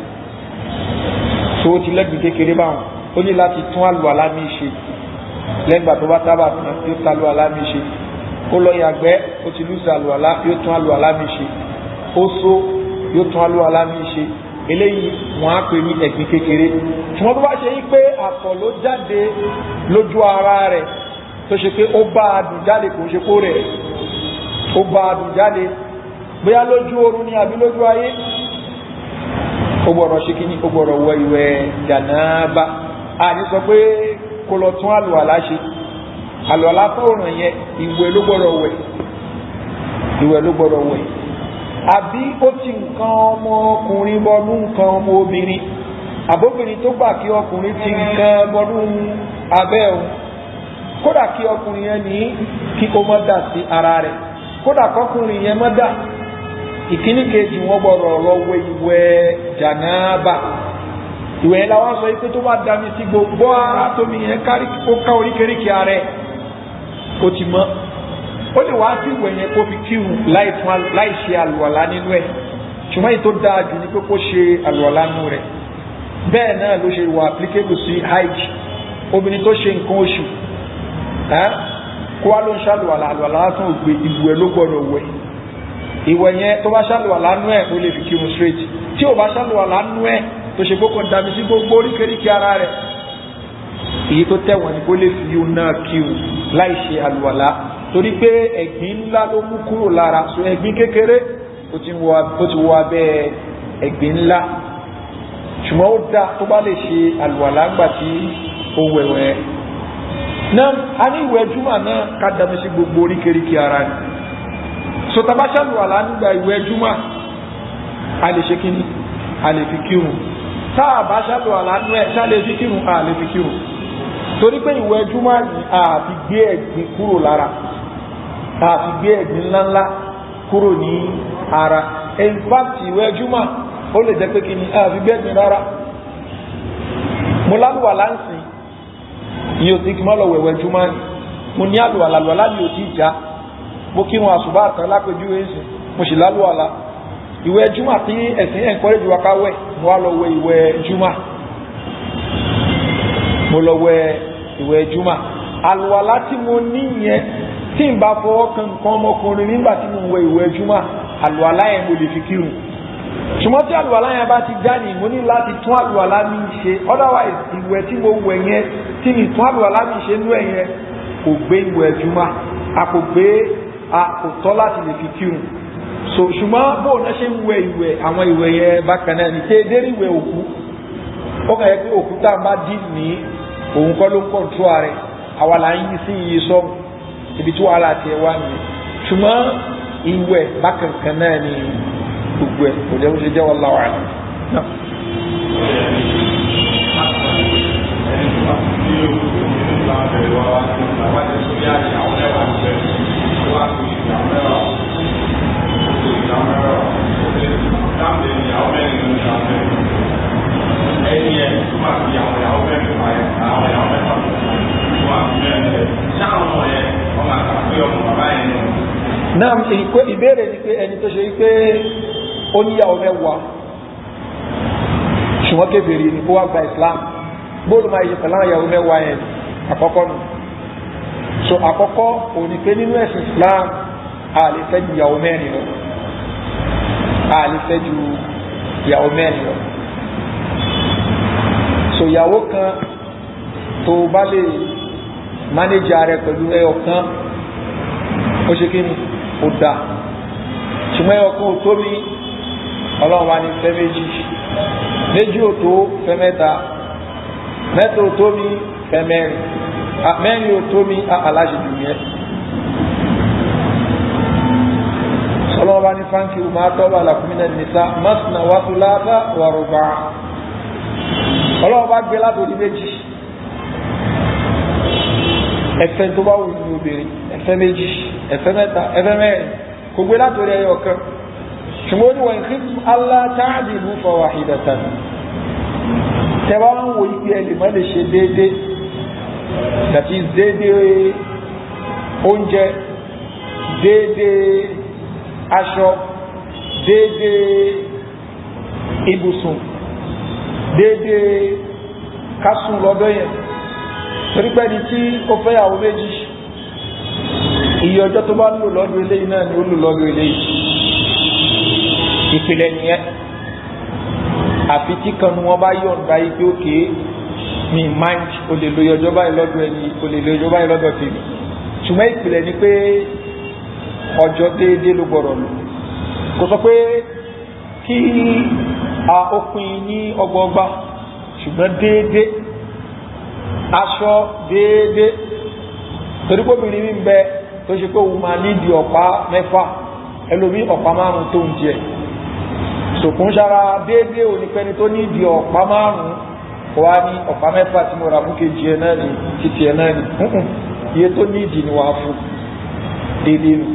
Speaker 1: tó o ti lẹ́gbin kékeré báwọn ó ní láti tún àlùwàlá mi ṣe lẹ́gbàá tó bá sábà tán yóò tún àlùwàlá mi ṣe ó lọ yàgbẹ́ ó ti lùsì àlùwàlá yóò tún àlùwàlá mi ṣe ó so yóò tún àlùwàlá mi ṣe eléyìí wọn á pè ní ẹ̀gbin kékeré ṣùgbọ́n tó bá ṣe yí pé àtọ̀ ló jáde lójú ara rẹ̀ tó ṣe pé ó bá a dùn jáde kò ṣe kó rẹ̀ ó bá a dùn jáde bóyá lójú oorun ni àbí lójú ayé ó gbọ́dọ̀ ṣe kí ni ó gbọ́dọ̀ wọ ìwẹ̀ jànáàbà àní sọ pé kó lọ tún àlùwàlá ṣe àlùwàlá fọ́ọ̀ràn yẹn ìwẹ̀ ló gbọ́dọ̀ wẹ̀ àbí ó ti nǹkan ọmọkùnrin bọnú nǹkan ọmọ obìnrin àbóbìnrin tó gbà kí ọkùnrin ti nǹkan bọnú abẹ́ òun kódà kí ọkùnrin yẹn ní kí ó mọ́ dà sí ara rẹ̀ kódà kọkùnrin yẹn mọ́ dà ìkíní kejì wọn gbọ́dọ̀ lọ wẹ̀ ìwẹ̀ jànáàbà ìwẹ̀ yẹn làwọn sọ pé tó bá dami sí gbogbo ara tómi yẹn kárí kó ká oríkèéríkèé ara ẹ̀ ó ti mọ́ ó lè wá sí ìwẹ̀ yẹn kó fi kírun láì ṣe àlùwàlá nínú ẹ̀ ṣùgbọ́n èyí tó dáa jù ní pé kó ṣe àlùwàlá nínú rẹ̀ bẹ́ẹ̀ náà ló ṣe wà applicable sí hajj obìnrin tó ṣe nǹkan oṣù kó wá ló ń ṣàlùwàlá àlùwàlá lásán ògbé ìwẹ̀ ló gbọ́dọ̀ wẹ̀ ìwẹ̀ yẹn tó bá ṣàlùwàlá nínú ẹ̀ ó lè fi kírun straight tí ò bá ṣàlùwàlá nínú ẹ̀ tó ṣe gbókàn dami sí gbogbo oríkèéríkèé ara rẹ̀ èyí tó tẹ̀wọ̀n ni kó lè fi yóò náà kírun láì ṣe àlùwàlá torí pé ẹ̀gbin ńlá ló mú kúrò lára so ẹ̀gbin kékeré ó ti wọ abẹ́ ẹ̀gbin ńlá ṣùgbọ́n ó dá tó bá lè ṣe àlùwàlá ńgbà tí ó wẹ̀wẹ̀ náà a ní ìwẹ̀ júmọ̀ náà ká dami sí gbogbo oríkèéríkèé ara ni so tàbá ṣàlùwàlá nígbà ìwẹ̀ júmọ̀ a lè ṣe kíni a lè fi kírun tá a bá ṣàlùwàlá nú ẹ̀ ṣá lè fi kírun a lè fi kírun torí pé ìwẹ̀ júmọ̀ ni a fi gbé ẹ̀gbin kúrò lára a fi gbé ẹ̀gbin ńláńlá kúrò ní ara in fact ìwẹ̀ júmọ̀ ó lè jẹ́ pé kí ni a fi gbé ẹ̀gbin rárá mo lálùwàlá ń sìn yìí ò tí kí n má lọ wẹ̀wẹ̀ júmọ̀ ni mo ní àlùwàlá ni ò tí já mo kírun àsùbá àtàn lápẹjúwe ń sìn mo sì lálùwàlá ìwẹ̀ júmọ̀ tí ẹ̀sìn encourage wa ká wẹ̀ mo wá lọ wẹ̀ ìwẹ̀ júmọ̀ mo lọ wẹ̀ ìwẹ̀ júmọ̀ àlùwàlá tí mo ní yẹn tí n bá fọwọ́ kan nǹkan ọmọkùnrin nígbà tí mo wẹ̀ ìwẹ̀ júmọ̀ àlùwàlá yẹn mo lè fi kírun ṣùgbọ́n tí àlùwàlá yẹn bá ti já ní mo ní láti tún àlùwàlá mi ṣe otherwise ìwẹ̀ tí mo wẹ̀ yẹn tí mi tún àlùwàlá mi ṣe nú ẹ̀ yẹn kò gbé ìwẹ̀ júmọ̀ kò tọ́ láti lè fi kírun so ṣùgbọ́n bóun náà ṣe ń wẹ̀ ìwẹ̀ àwọn ìwẹ̀ yẹn bákan náà ní tẹ́ dérí ìwẹ̀ òkú ó kàn yẹ pé òkú tá a bá dì ní òun kọ́ ló ń kọ̀ǹtró rẹ̀ àwa là ń yí sí iye sọ́mu ibi tí wàhálà tiẹ̀ wá nìyẹn ṣùgbọ́n ìwẹ̀ bákan kan náà ní gbogbo ẹ̀ kò jẹ́ bó ṣe jẹ́ wallahu a'lam náà. Naam, ìbéèrè ni pé ẹni tó ṣe wípé ó níyàwó mẹ́wàá ṣùgbọ́n kèfèrí ni ó wá gba Islam bóòlù máa yẹ pẹ̀lú ìyàwó mẹ́wàá yẹn àkọ́kọ́ nù. So àkọ́kọ́ òní pé nínú ẹ̀sìn Islam a lè fẹ́ ju ìyàwó mẹ́rin lọ, a lè fẹ́ ju ìyàwó mẹ́rin lọ. So ìyàwó kan tó bá lè mánéjà rẹ̀ pẹ̀lú ẹyọ kan ó ṣe kí ni ó dáa, ṣùgbọ́n ẹyọ kan ò tó mi Ọlọ́run wá ní fẹ́ méjì, méjì ò tó fẹ́ mẹ́ta, mẹ́ta ò tó mi fẹ́ mẹ́rin, mẹ́rin ò tó mi aláṣejù yẹn. Ọlọ́run bá ní fáńkì ma taba lakum minan nisa masna wa thulatha wa ruba'. Ọlọ́run bá gbé látòrí méjì, ẹ̀fẹ́ tó bá wù ní obìnrin, ẹ̀fẹ́ méjì, ẹ̀fẹ́ mẹ́ta, ẹ̀fẹ́ mẹ́rin, kò gbé látòrí ẹyọ kan. Ṣùgbọ́n wa in khiftum alla ta'dilu fawahidatan. Tẹ́wá ń wo ipi ẹlì mọ́ lè ṣe déédé, that is déédé oúnjẹ, déédé aṣọ, déédé ibùsùn, déédé kásùn lọ́dọ̀ yẹn. Torí pé ní tí ó fẹ́ yàwó méjì, iye ọjọ́ tó bá lò lọ́dọ̀ eléyìí náà ni ó lò lọ́dọ̀ eléyìí. Ìpìlẹ̀ nìyẹn. Àfi tí kan wọn bá yọ̀ǹda ipé òkè ní mind o lè lo ọjọ́ báyìí lọ́dọ̀ ẹni, o lè lo ọjọ́ báyìí lọ́dọ̀ tèmi. Ṣùgbọ́n ìpìlẹ̀ ni pé ọjọ́ déédéé ló gbọ́dọ̀ lò. Kò sọ pé kí a òpin ní ọgbọọgba, ṣùgbọ́n déédéé, aṣọ déédéé. Torí pé obìnrin mi ń bẹ tó ṣe pé òun máa nídìí ọ̀pá mẹ́fà, ẹlòmí ọ̀pá márùn-ún tó ń jẹ. Sòkún ṣára déédéé ò ní pẹ́ni tó nídìí ọ̀pá márùn-ún wá ní ọ̀pá mẹ́fà tí mo ra fún kejì ẹ̀ náà ní títí ẹ̀ náà ní iye tó nídìí ni wàá fún déédéé nù.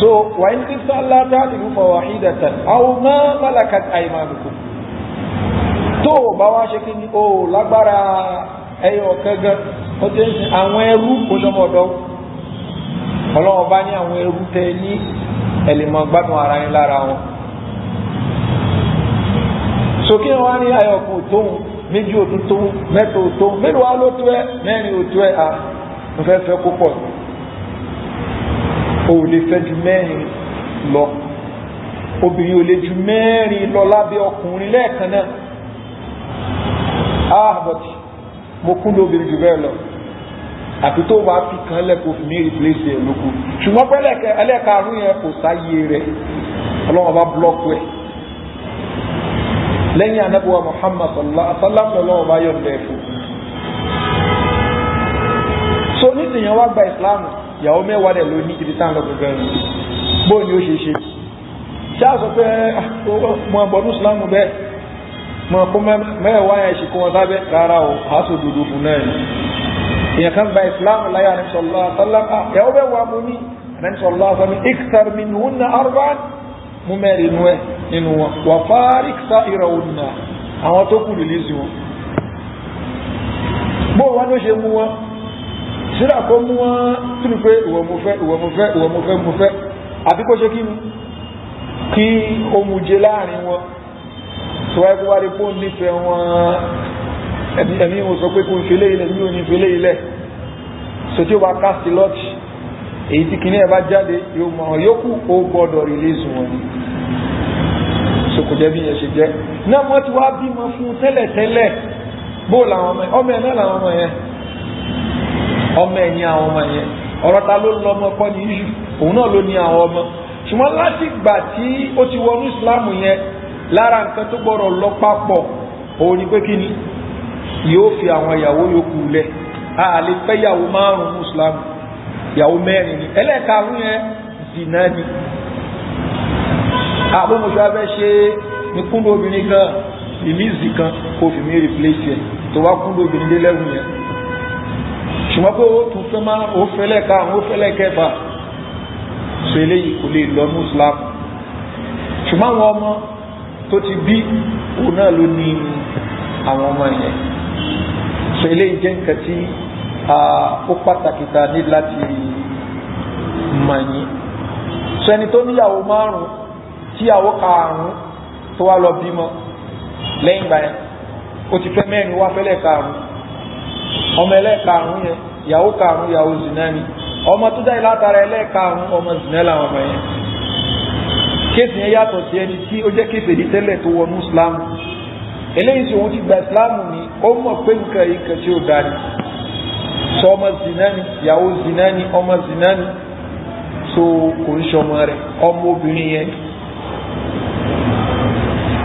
Speaker 1: So wà ní kíkọ́ alátàdìrú fawahidatan aw ma malakat aymanukum. Tó o bá wá ṣe kí ni o lágbára ẹyọ kẹ́gàn ó ti ń sin àwọn ẹrú oṣọmọdọ́. Ọlọ́run bá ní àwọn ẹrú tẹ ní ẹlẹ́mọ̀ gbádùn ara yín lára wọn. Sókè wọn ní ayọ̀kùn tóun, méjì òtún tóun, mẹ́ta òtún, mélòó wá ló tó ẹ, mẹ́rin òtún ẹ, mo fẹ́ fẹ́ kó pọ̀. O lè fẹ́ ju mẹ́rin lọ, obìnrin ò lè ju mẹ́rin lọ lábẹ́ ọkùnrin lẹ́ẹ̀kan náà. But mo kún lóbìnrin jù bẹ́ẹ̀ lọ, àti tó bá fi kan lẹ́kọ̀ọ́ fún mi replace ẹ̀ lóko. Ṣùgbọ́n pẹ́lẹ́ ẹlẹ́karùn-ún yẹn kò sáyé rẹ̀, Ọlọ́run bá blọ́ọ̀kù ẹ̀. Lẹ́yìn anábíwá Muhammad sallallahu alaihi wasallam Ọlọ́run bá yọ̀ǹda ẹ̀ fún. So nísìnyẹn wá gba ìsìláàmù, ìyàwó mẹ́wàá dẹ̀ ló ní ibi tá à ń lọ gbogbo ẹ̀rù. Bóò ni ó ṣe ṣe? Ṣáà sọ pé mo àbọ̀dún ìsìláàmù bẹ́ẹ̀, mo kó mẹ́wàá yẹn ṣe kó wọn sábẹ́ rárá o, àásò dúdú fún náà ni. Ìyẹn kan gba ìsìláàmù láyé Ànábì sallallahu alaihi wasallam, ìyàwó mẹ́wàá mo ní Ànábì sallallahu alaihi wasallam ikthar minhunna arba'an, mú mẹ́rin nínú wọn, wa farik sa'irahunna, àwọn tó kù rìlíìsì wọn. Bóò wá ló ṣe mú wọn? Síra kó mú wọn tún pé ìwọ mo fẹ́, àbí kó ṣe kí ni? Kí ó mú jẹ láàrin wọn. Tó wáyé kó wá rí pọ́n nífẹ̀ẹ́ wọn, ẹ̀mí wọn sọ pé kó ń fẹ́lé ilẹ̀, mí ò ní fẹ́lé ilẹ̀. So tí ó bá cast lot, èyí tí kìíní ẹ̀ bá jáde, yóò mọ̀ yókù ó gbọ́dọ̀ release wọn ni. So kò jẹ́ bí yẹn ṣe jẹ́. Náà wọ́n ti wá bímọ fún tẹ́lẹ̀tẹ́lẹ̀, bó làwọn ọmọ ẹ̀ náà làwọn ọmọ yẹn. Ọmọ ẹ̀yìn àwọn ọmọ yẹn, ọ̀rọ̀ ta ló lọ ọmọ kọ́ ní iṣu, òun náà ló ní àwọn ọmọ. Ṣùgbọ́n láti gbà tí ó ti wọnú ìsìláàmù yẹn, lára nǹkan tó gbọ́dọ̀ lọ papọ̀ òun ni pé kí ni yóò fi àwọn ìyàwó yòókù lẹ̀. A lè fẹ́ ìyàwó márùn-ún ìsìláàmù, ìyàwó mẹ́rin ni. Ẹlẹ́ẹ̀karùn-ún yẹn zìnà ni. Àbọ̀mọ̀ṣọ́ abẹ́ ṣe ní kúndùn obìnrin kan, ìmíìsì kan kò fi mí replace ẹ̀ tó wá kúndùn obìnrin dé lẹ́rù yẹn. Ṣùgbọ́n pé ó tún fẹ́ máa ó fẹ́lẹ̀ karùn-ún ó fẹ́lẹ̀ kẹfà, so eléyìí kò lè lọ ní Islam. Ṣùgbọ́n àwọn ọmọ tó ti bí òun náà ló ní àwọn ọmọ yẹn, so eléyìí jẹ́ nǹkan tí ó pàtàkì ta ní láti mọ̀ yín. so ẹni tó níyàwó 5 tíyàwó 5 tó wá lọ bímọ lẹ́yìn ìgbà yẹn ó ti fẹ́ 4 wá fẹ́lẹ̀ 5 ọmọ ẹlẹ́5 yẹn ìyàwó 5 ìyàwó zina ni ọmọ tó jáde látara ẹlẹ́5 ọmọ zina làwọn ọmọ yẹn kéèsì yẹn yàtọ̀ sí ẹni tí ó jẹ́ kéèsì èdè tẹ́lẹ̀ tó wọnú Islam eléyìí tí òun ti gba Islam ni ó mọ̀ pé nǹkan yìí kan tí ó dá ni sọ ọmọ zina ni ìyàwó zina ni ọmọ zina ni so kò ń ṣọmọ rẹ̀ ọmọ obìnrin yẹn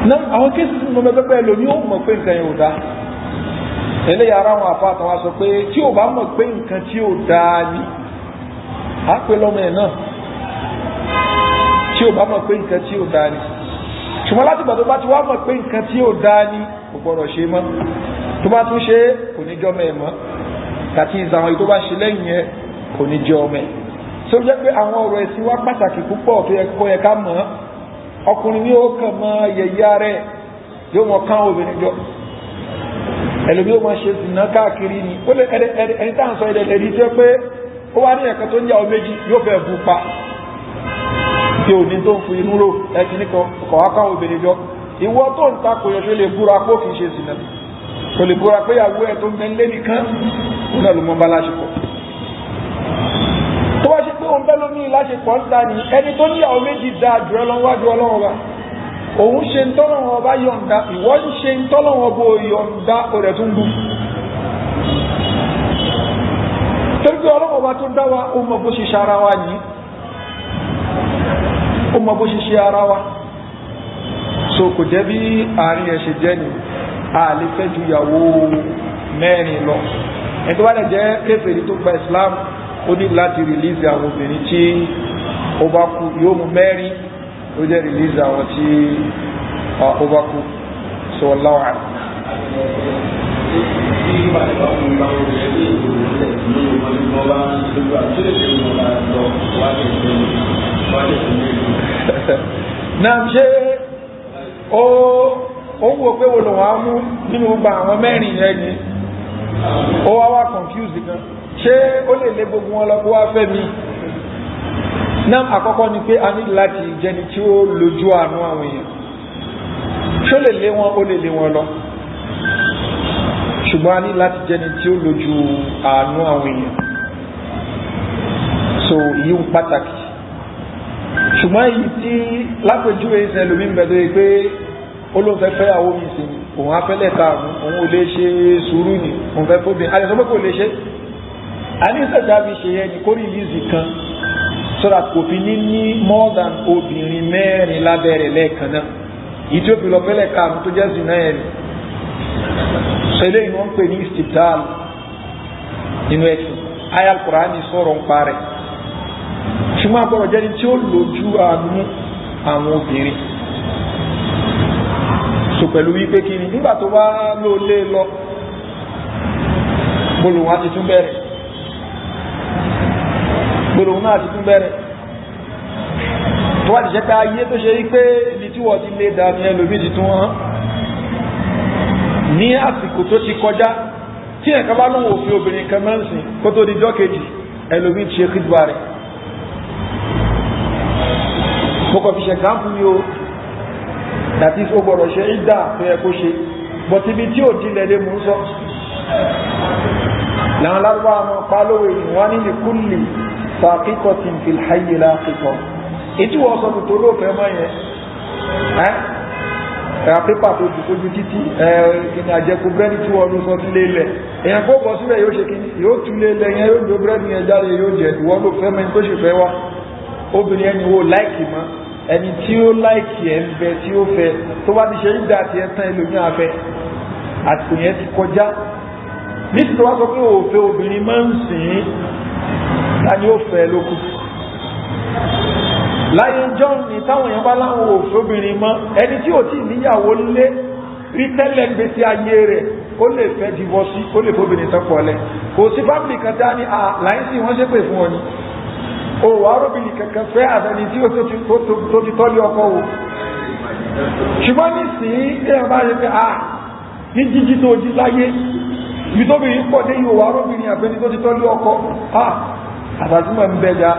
Speaker 1: náà àwọn kéèsì tí mo bẹ pẹ́ lómi ó mọ̀ pé nǹkan yẹn ò dá eléyìí ara wọn àfa àtàwọn sọ pé tí ò bá mọ̀ pé nǹkan tí ò dá ni á pé lọ́mọ ẹ̀ náà tí ò bá mọ̀ pé nǹkan tí ò dá ni ṣùgbọ́n láti gbà tó bá ti wá mọ̀ pé nǹkan tí ò dá ni kò gbọ́dọ̀ ṣe mọ́ tó bá tún ṣe kò ní jọmọ ẹ̀ mọ́ àti ìzàwọn èyí tó bá ṣe lẹ́yìn ẹ̀ kò ní jẹ ọmọ ẹ̀ tó jẹ́ pé àwọn ọ̀rọ̀ ẹ̀sìn wá pàtàkì púpọ̀ tó yẹ ká mọ̀ ọkùnrin ní ó kàn mọ́ yẹ̀yẹ́ rẹ̀ yóò mọ̀ kán obìnrin jọ ẹlòmí ó mọ̀ ṣe zìnà káàkiri ni ó lè ẹni tá à ń sọ ẹ̀dẹ̀ ẹ̀dí tó pé ó wá ní ẹ̀kan tó ń yàwó méjì yóò fẹ́ bu pa tí ò ní tó ń fi inú rò ẹ̀kì ní kọ̀ wá kán obìnrin jọ ìwọ tó ń takò yẹn tó lè búra kó kì í ṣe zìnà kò lè búra pé ìyàwó ẹ̀ tó ń mẹ́lẹ́ nìkan ó náà ló mọ́ bá láṣepọ̀ tó wá ṣe pé òun bẹ́ lómi láṣepọ̀ ń ta ni ẹni tó níyàwó méjì dáa jù ẹ lọ́wọ́dú ọlọ́run wa òun ṣe ń tọ́lọ́wọ́ ọba yọ̀ǹda ìwọ ń ṣe ń tọ́lọ́wọ́ bó yọ̀ǹda orẹ̀ tó ń bú torí pé ọlọ́wọ́ ọba tó dá wa ó mọ bó ṣe ṣe ara wa ní ó mọ bó ṣe ṣe ara wa so kò jẹ́ bí àárín ẹ̀ ṣe jẹ́ ni a lè fẹ́ ju ìyàwó 4 lọ ẹni tó bá dẹ̀ jẹ́ kéfèrí tó gba Islam ó ní láti release àwọn obìnrin tí ó bá kú yóò mú 4 ó jẹ́ release àwọn tí ó bá kú so wallahu a'lam. náà ṣe ó ń wo pé wo lòun á mú nínú gbogbo àwọn 4 yẹn ni ó wá confused gan ṣé ó lè lé gbogbo wọn lọ kó wá fẹ́ mi náà àkọ́kọ́ ni pé a ní láti jẹni tí ó lójú àánú àwọn èèyàn ṣó lè lé wọn ó lè lé wọn lọ ṣùgbọ́n a ní láti jẹni tí ó lójú àánú àwọn èèyàn so yìí ń pàtàkì ṣùgbọ́n èyí tí lápèjúwe ìṣẹ́ lómi ń bẹ̀rẹ̀ pé olóńfẹ́ fẹ́ àwọn omi sí òun afẹ́lẹ̀ karùn-ún òun ò lè ṣe sùúrù ni òun fẹ́ fóbi a lè sọ pé kò lè ṣe a ní ìṣẹ̀dá fi ṣe ẹni kórìí yìí kan so that kò fi ní more than obìnrin 4 lábẹ́rẹ̀ lẹ́ẹ̀kan náà ìdí ó fi lọ fẹ́lẹ̀ karùn-ún tó jẹ́ zina ẹ̀ so eléyìí wọ́n ń pè ní istibdal nínú ẹ̀sìn ayal Qur'ani sọ̀rọ̀ ń parẹ́ ṣùgbọ́n àgbọ̀rọ̀ jẹ́ni tí ó lójú àánú àwọn obìnrin so pẹ̀lú wípé kí ni nígbà tó bá ló lé lọ gbólóhùn á ti tún bẹ̀rẹ̀ gbólóhùn náà ti tún bẹ̀rẹ̀ tó wá ti jẹ́ pé ayé tó ṣe rí pé ibi tí wọ́n ti lé dání ẹlòmí ti tún hàn ní àsìkò tó ti kọjá tí ẹ̀ka bá lóun òfin obìnrin kan mẹ́sìn kó tó di jọ́ kejì ẹlòmí ti ṣe kídùá rẹ̀ mo kàn fi ṣe káàpù mi o dàtí ó gbọ́dọ̀ ṣe ìdá tó yẹ kó ṣe bọ̀tíbi tí ò dilẹ̀ lé mú sọ láwọn lárúbá àwọn pálówó ìwọ́n ní ìkúlì sàkíkọ̀tìn fil hayyi láàkíkọ̀ ètí wọ́n sọ tó lóòfẹ́ mọ́ yẹn pépà tó jù sójú títí ìní àjẹkù búrẹ́dì tí wọ́n ló sọ sí lélẹ̀ èyàn kó bọ̀ sílẹ̀ yóò ṣe kí yóò tú lélẹ̀ yẹn yóò gbé búrẹ́dì yẹn jáde yóò jẹ ìwọ́n ló fẹ́ mẹ́ni tó ṣe fẹ́ wá obìnrin ẹni wo láìkì mọ́ ẹni tí ó láìkì ẹ̀ ń bẹ tí ó fẹ́ tó bá ti ṣe ìdá àti ẹ̀tàn ẹlòmí àfẹ́ àtìkò yẹn ti kọjá nítorí tó wá sọ pé òfẹ́ obìnrin máa ń sìn ta ni ó fẹ́ lókù láyé john ní táwọn èèyàn bá láwọn òfẹ́ obìnrin mọ́ ẹni tí ò tí níyàwó lé rí tẹ́lẹ̀ gbèsè ayé rẹ̀ ó lè fẹ́ divorce ó lè fóbìnrin tán pọ̀lẹ̀ kò sí fábìlì kan tá ní láyé sí wọ́n ṣépè fún ọ ni o wà róbìnrin kankan fẹ́ àtẹni tí ó tó ti tọ́lé ọkọ wò ṣùgbọ́n ní sí ẹ̀yàn bá rí pé ní jíjí tó jí láyé ibi tó bìnrin pọ̀ dé yóò wà róbìnrin àfẹ́ni tó ti tọ́lé ọkọ àtàtúmọ̀ ń bẹ̀dá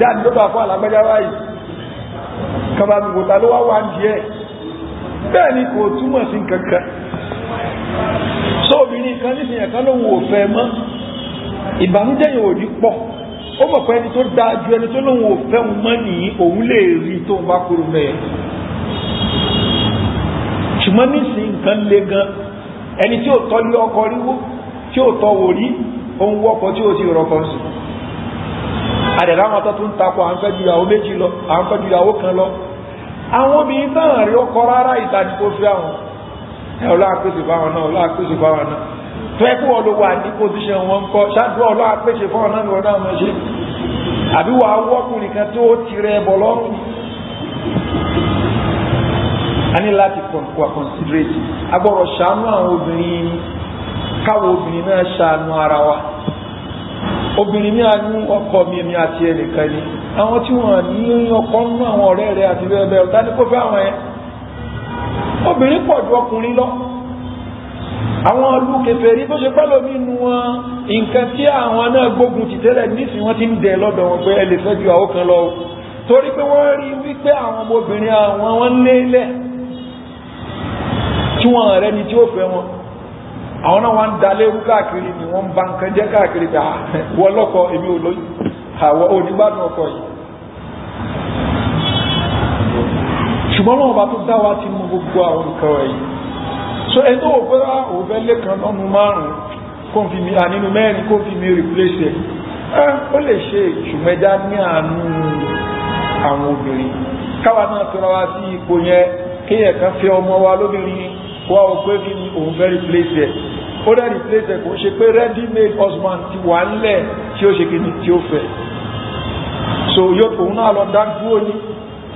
Speaker 1: dáàdì ló bá fún alágbẹ́já báyìí kaba gbogbo ta ló wá wá díẹ̀ bẹ́ẹ̀ ni kò túmọ̀ sí kankan so obìnrin kan nísìnyẹ̀ kan lóhun ò fẹ́ mọ́ ìbànújẹ́ yìí ò ní pọ̀ ó mọ̀ pé ẹni tó dáa ju ẹni tó lóhun ò fẹ́ mọ́ nìyí òun lè rí tó ń bá kúrò mẹ́ẹ̀ ṣùgbọ́n nísìnyí nǹkan le gan ẹni tí ó tọ́lé ọkọ ríwó tí ó tọ́ wò rí ohun wọ́pọ̀ tí ó ti rọ̀kọ̀ sí àdẹ̀dá àwọn tó ń takọ̀ à ń fẹ́ ju ìyàwó méjì lọ à ń fẹ́ ju ìyàwó kan lọ àwọn obìnrin náà rí ọkọ rárá ìtàdí tó fi àwọn ọlọ́àpèsè fáwọn náà ọlọ́àpèsè fáwọn náà tó ẹ́ kú wọn ló wà ní pòsíṣàn wọn kọ́ ṣáàdúrà ọlọ́àpèsè fáwọn náà ni wọn náà mọ̀ ṣe àbí wàá wọ́kùnrin kan tó tirẹ̀ bọ̀ lọ́rùn a ní láti considerate agbọ́rọ̀ ṣàánú àwọn obìnrin káwọ obìnrin náà ṣàánú ara wa obìnrin ní àánú ọkọ mi èmi àti ẹnìkan ni àwọn tí wọ́n ní ọkọ nínú àwọn ọ̀rẹ́ rẹ̀ àti bẹ́ẹ̀ bẹ́ẹ̀ ọ̀tá ní kó fẹ́ àwọn ẹ̀ obìnrin pọ̀ ju ọkùnrin lọ àwọn ọlú kèfèrí tó ṣe pẹ́lú nínú wọn nǹkan tí àwọn náà gbógun ti tẹ́lẹ̀ nísìnyí wọ́n ti ń dẹ̀ lọ́dọ̀ wọn pé ẹ lè fẹ́ ju àwọn kan lọ torí pé wọ́n rí wípé àwọn ọmọbìnrin àwọn wọn lélẹ̀ tí wọ́n rẹ̀ ni tí ó fẹ́ wọn àwọn náà wọ́n ń dalérú káàkiri ni wọ́n ń ba nǹkan jẹ́ káàkiri pé wọ́n lọ́kọ èmi ò lóyún àwọn onígbádùn ọkọ yìí ṣùgbọ́n náà bá tó dá wa ti mú gbogbo àwọn nǹkan wọ̀nyí so ẹni tó wò pé òun fẹ́ lẹ́kan lọ́nu márùn-ún kó fi mi ànínú mẹ́rin kó fi mi replace ẹ̀ ó lè ṣe ṣùgbọ́n ẹja ní àánú àwọn obìnrin káwa náà tó ra wá sí ipò yẹn kéèyàn kan fẹ́ ọmọ wa lóbìnrin wá o pé kí òun fẹ́ replace ẹ̀ ó dẹ̀ replace ẹ̀ kò ṣe pé ready made husband ti wà ńlẹ̀ tí ó ṣe kí ni tí ó fẹ́ so yóò òun náà lọ dá dúró ní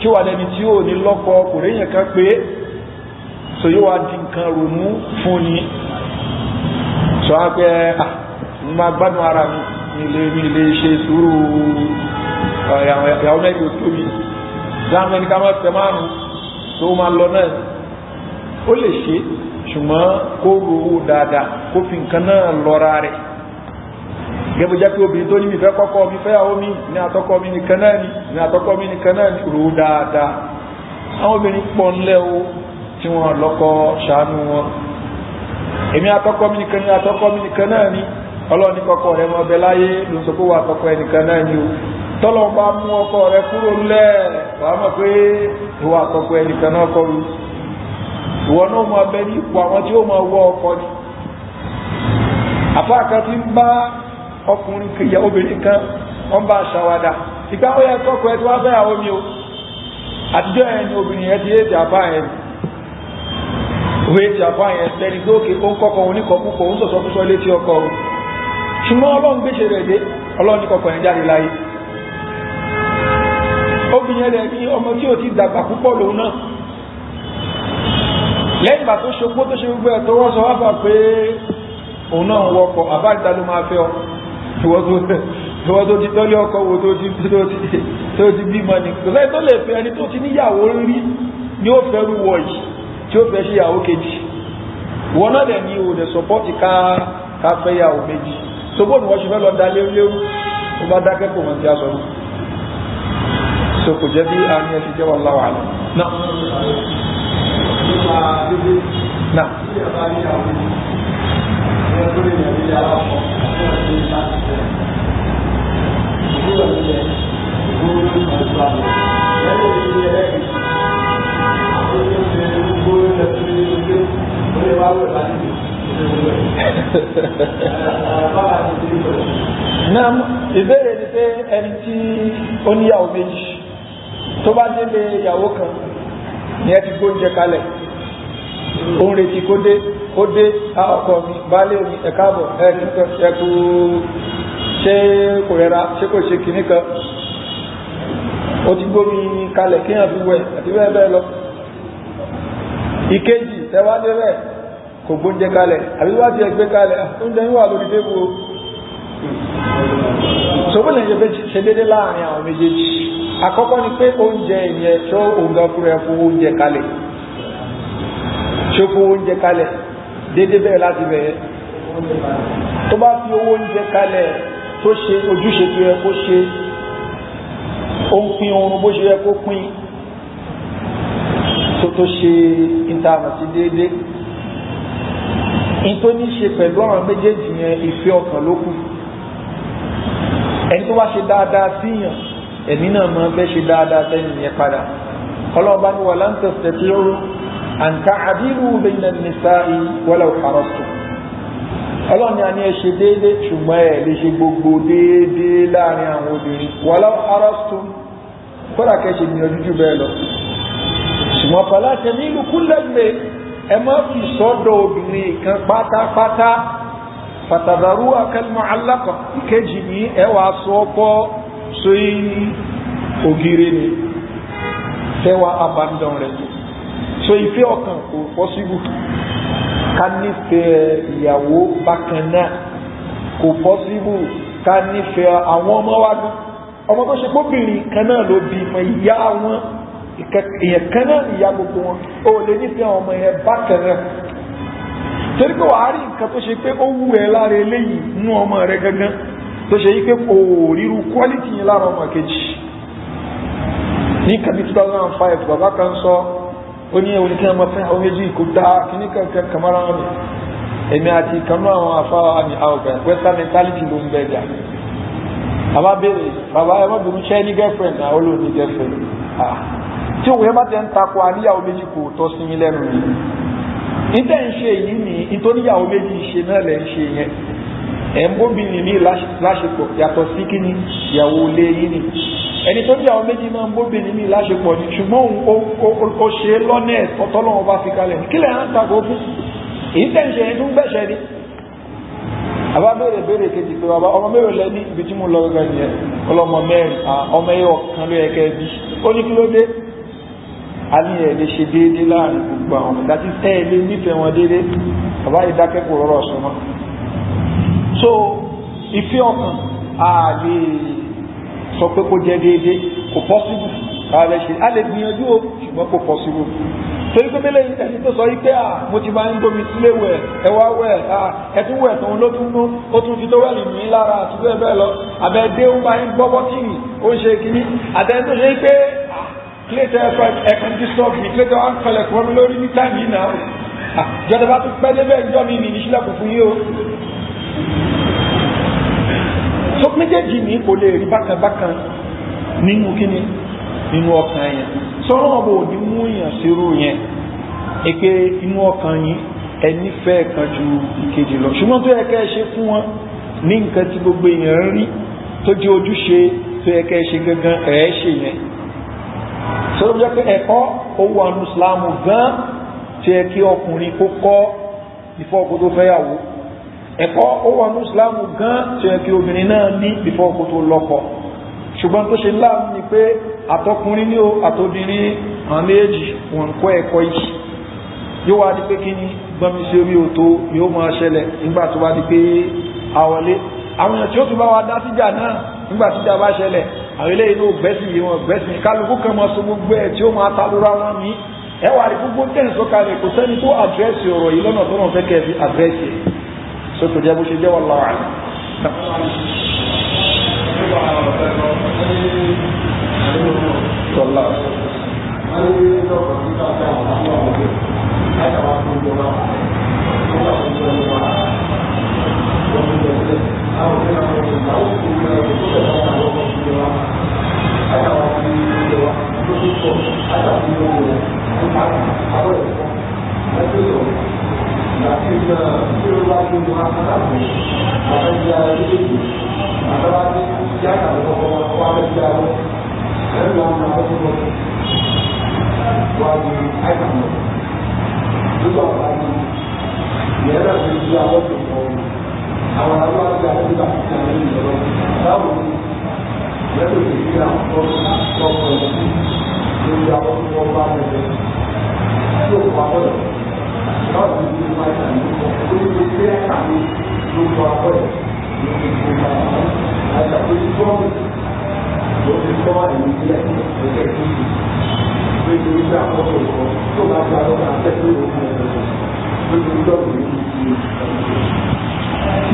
Speaker 1: tí ó wà lẹ́ni tí ó ní lọ́kọ kò réyìn kan pé so yóò wá di nǹkan ronú fún ni so á pẹ́ mo máa gbádùn ara mi ilé ṣe sùúrù ìyàwó mẹ́jọ tó mi láàmú ẹni ká má fẹ́ márùn tó máa lọ náà ó lè ṣe ṣùgbọ́n kó rówó dáadáa kó fi nǹkan náà lọ́ra rẹ̀ gẹ́gbẹ́ jẹ́ pé obìnrin tó ní mi fẹ́ kọ́kọ́ mi fẹ́ àwọn mi ní àtọ́kọ́ mi nìkan náà ní àtọ́kọ́ mi nìkan náà ní rówó dáadáa àwọn obìnrin pọ̀ ńlẹ̀ o tí wọ́n lọ́kọ ṣàánú wọn èmi àtọ́kọ́ mi nìkan ní àtọ́kọ́ mi nìkan náà ní ọlọ́ọ̀ni kọ́kọ́ rẹ̀ mọ́ ọbẹ̀ láyé ló ń sọ pé wà àtọ́kọ́ ẹnìkan náà ní o tọ́lọ́ bá mú ọkọ rẹ̀ kúrò ńlẹ̀ wàá mọ̀ pé ìwà àtọ́kọ́ ẹnìkan náà kọ́ mi ìwọ náà mọ abẹ ní ipò àwọn tí ó mọ wọ ọkọ ni àfáàkà tí ń bá ọkùnrin kìyà obìnrin kan wọ́n bá ṣàwádà ìgbà ó yẹ kọ́kọ́ ẹ tí wọ́n fẹ́ àwọn mi o àtijọ́ ẹ̀ ni obìnrin yẹn ti yé ti àbá yẹn òwe ti àbá yẹn lẹ́ni tó ké ó ń kọ́kọ́ oníkọ̀ púpọ̀ ń sọ̀sọ́ púpọ̀ létí ọkọ o ṣùgbọ́n ọlọ́run gbéṣe rẹ̀ dé ọlọ́run ní kọ́kọ́ yẹn jáde láyé obìnrin rẹ̀ ní ọmọ tí ò ti dàgbà púpọ̀ lòun náà lẹ́yìn ìgbà tó ṣopó tó ṣe gbogbo ẹ̀ tó wọ́n sọ wá fà pé òun náà ń wọkọ̀ àbájá ló máa fẹ́ ọ ìwọ́n tó ti tọ́lé ọkọ̀ wo tó ti bímọ ní kò sẹ́yìn tó lè fẹ́ ẹni tó ti níyàwó rí ní ó fẹ́ rú wọ̀ yìí tí ó fẹ́ ṣe ìyàwó kejì wọ́n náà dẹ̀ ní o dẹ̀ sọpọ́tì ká fẹ́ ìyàwó méjì tó bó ni wọ́n ṣe fẹ́ lọ da léwu tó bá dákẹ́ kò wọ́n ti aṣọ ní so kò jẹ́ bí a ní ẹ ti jẹ́ wọn láwàá náà náà náà ìbéèrè ni pé ẹni tí ó níyàwó méjì tó bá délé ìyàwó kan ní ẹ ti gbóúnjẹ kalẹ̀ ó ń retí kó dé ọkọ mi baálé mi ẹ̀káàbọ̀ ẹ̀kú ṣé kò rẹra ṣé kò ṣe kìíní kan ó ti gbómi kalẹ̀ kíyàn fi wẹ̀ àti bẹ́ẹ̀ bẹ́ẹ̀ lọ ìkejì tẹ́wádé rẹ̀ kò gbóúnjẹ kalẹ̀ àbíwájú ẹgbẹ́ kalẹ̀ oúnjẹ yíwà lórí tébù ṣògbọ́n lè ṣe dédé láàrin àwọn méjèèjì àkọ́kọ́ ni pé oúnjẹ ìyẹn tó òǹgá fúnra ẹ̀ fún oúnjẹ kalẹ̀ ṣó fún oúnjẹ kalẹ̀ dédé bẹ́ẹ̀ láti bẹ̀rẹ̀ tó bá fi owó oúnjẹ kalẹ̀ tó ṣe ojúṣe tó yẹ kó ṣe ó ń pín oorun bó ṣe yẹ kó pín tó ṣe ìtààmàsí déédéé in tó ní ṣe pẹ̀lú àwọn méjèèjì yẹn ìfẹ́ ọkàn ló kù. ẹni tó wá ṣe dáadáa síyàn ẹ̀mí náà máa fẹ́ ṣe dáadáa sẹ́yìn yẹn padà. ọlọ́ọ̀bá ní wà lan tastati'u an ta'dilu bayna an-nisa'i walau harastum. ọlọ́ọ̀ni a ní ẹ ṣe déédéé ṣùgbọ́n ẹ lè ṣe gbogbo déédéé láàrin àwọn obìnrin walau harastum kódà kẹ́ ṣe gbìyànjú jù bẹ́ẹ̀ lọ. ṣùgbọ́n fala tamilu kullal mayl ẹ má fi sọ́dọ̀ obìnrin kan pátápátá fàtàdàrú akẹ́lùmọ̀ alákọ̀ ìkejì ní ẹwà sọ́pọ̀ sóyí ògiri ni tẹwà abandon rẹ̀ so ìfẹ́ ọkàn kò pọ́síbù ká nífẹ̀ẹ́ ìyàwó bákan náà kò pọ́síbù ká nífẹ̀ẹ́ àwọn ọmọ wa gan ọmọ tó ṣe póbìnrin kan náà ló bí mọ ìyá wọn èèyàn kan náà ìyá gbogbo wọn ó lè nífẹ̀ẹ́ àwọn ọmọ yẹn bákan náà torí pé wàá rí nǹkan tó ṣe pé ó wù ẹ́ lára eléyìí nú ọmọ rẹ gangan tó ṣe yí pé kò ríru quality yẹn lára ọmọ kejì. ní kàbí 2005 bàbá kan sọ ó ní ẹwọ́n kí wọ́n máa fẹ́ àwọn méjì kò dáa kí ní kankan kàmárà wọn ni èmi àti ìkànnú àwọn afárá àmì àwògbà western mentality ló ń bẹ̀ jà. àbá béèrè bàbá ẹ má bínú ṣẹ́ ní girlfriend náà ó lò ní girlfriend tí òun yẹn bá tẹ́ ń takò àníyàwó méjì kò tọ́ sí yín lẹ́nu yìí ìtẹ́ ń ṣe yìí ní ìtòníyàwó méjì ṣe náà lẹ́ ń ṣe yẹn ẹ̀ ń bóbìnrin ní láṣepọ̀ yàtọ̀ sí kí ni ìyàwó lé yìí ni ẹni tó níyàwó méjì máa ń bóbìnrin ní láṣepọ̀ ni ṣùgbọ́n ó ṣe lọ́nà ọ̀tọ́lọ́wọ́ bá fi kalẹ̀ ní kílẹ̀ ń takò fún ìtẹ́ ń ṣe yẹn tó ń gbẹ̀ṣẹ̀ ni. àbá béèrè kejì pé bàbá ọmọ mẹ́rin lẹ́ ní ibi tí mo lọ gẹ́gẹ́ nìyẹn ọlọ́mọ mẹ́rin ọmọ ẹyọ kan ló yẹ kẹ́ bí ó ní kí ló dé a ní ẹ̀ lè ṣe déédéé láàrin gbogbo àwọn ọ̀dá tí ẹ̀ lè nífẹ̀ẹ́ wọn déédéé bàbá ìdákẹ́kọ̀ọ́ rọrọ̀ sọmọ́. so ìfẹ́ ọkàn a lè sọ pé kó jẹ́ déédéé kò pọ́síbù a lè gbìyànjú o ṣùgbọ́n kò pọ́síbù torí pé mélòó ẹni tó sọ yí pé mo ti máa ń domi sílé wẹ̀ ẹ wá wẹ̀ ẹtún wẹ̀ tóun ló tún nú ó tún fi tó wẹ̀ lì mí lára àti bẹ́ẹ̀ bẹ́ẹ̀ lọ àbẹ̀dé ó máa ń gbọ́ bọ́tìnì ó ń ṣe kínní àtẹni tó ṣe pé kílẹ̀tẹ̀ ẹ̀kan disturb mi kílẹ̀tẹ̀ wá ń kalẹ̀ kọ́ mi lórí ní táìmì yìí náà jọdọ̀ bá tún pẹ́ débẹ̀ ìjọ mi ní ìṣílẹ̀kùn fún yìí o. tó méjèèjì ní kò lè rí bákan bákan nínú kíni nínú ọkàn yẹn sọ́rọ́ ọ̀bọ̀ òní mú èèyàn sírú yẹn èké inú ọkàn yìí ẹni fẹ́ kan ju ìkejì lọ ṣùgbọ́n tó yẹ kẹ́ ẹ ṣe fún wọn ní nǹkan tí gbogbo èèyàn ń rí tó jẹ́ ojúṣe tó yẹ kẹ́ ẹ ṣe gangan ẹ̀ ṣe yẹn sọ́rọ́ jẹ́ pé ẹ̀kọ́ owó àwọn Ìsìlámù gan tí ẹ kí ọkùnrin kó kọ́ before ọkọ tó fẹ́yàwó ẹ̀kọ́ owó àwọn Ìsìlámù gan tí ẹ kí obìnrin náà ní before ọkọ tó lọ́kọ ṣùgbọ́n tó ṣe láàmú ni pé àtọkùnrin ní o àtobìnrin àwọn méjì wọn kọ́ ẹ̀kọ́ yìí yóò wá di pé kí ni gbọ́nmi sí orí òtó yóò máa ṣẹlẹ̀ nígbà tó wá di pé àwọlé àwọn èèyàn tí ó tún bá wa dá síjà náà nígbà tíjà bá ṣẹlẹ̀ àwọn ilé inú gbẹ́sìn yìí wọn gbẹ́sìn kálukú kan máa so gbogbo ẹ̀ tí ó máa talura wọn ní ẹwà rí gbogbo tẹ́ǹsì tó kalẹ̀ kò sẹ́ni tó àdírẹ́sì ọ̀rọ̀ yìí lọ́nà tó náà fẹ́ kẹ́ fi àdírẹ́sì ẹ̀ so kò jẹ́ bó ṣe jẹ́ wọ́n lọ́wọ́ àlẹ́.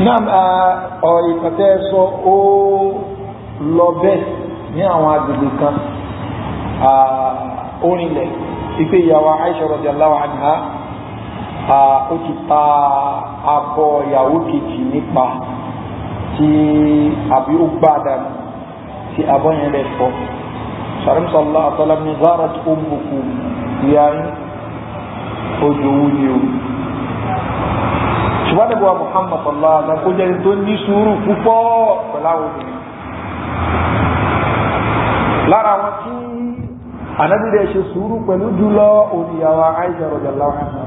Speaker 1: Naam ìpàtẹ́ sọ ó lọ bẹ́ẹ̀ ní àwọn agbègbè kan orinlẹ̀ ipe ìyàwó Aisha radiyallahu anha ó ti ta abọ́ ìyàwó kejì nípa tí àbí ó gbádà tí abọ́ yẹn lè fọ́ sàrẹ́m sallallahu alaihi wasallam ní zarat ummukum ìyá ojú owó ni o ṣùgbọ́n nígbà Muhammad sallallahu alaihi wasallam kó jẹ́ tó ní sùúrù púpọ̀ pẹ̀láwọ̀ obìnrin lára wọn tí Ànábì dẹ̀ ṣe sùúrù pẹ̀lú jùlọ òníyàwó Aisha radiyallahu anha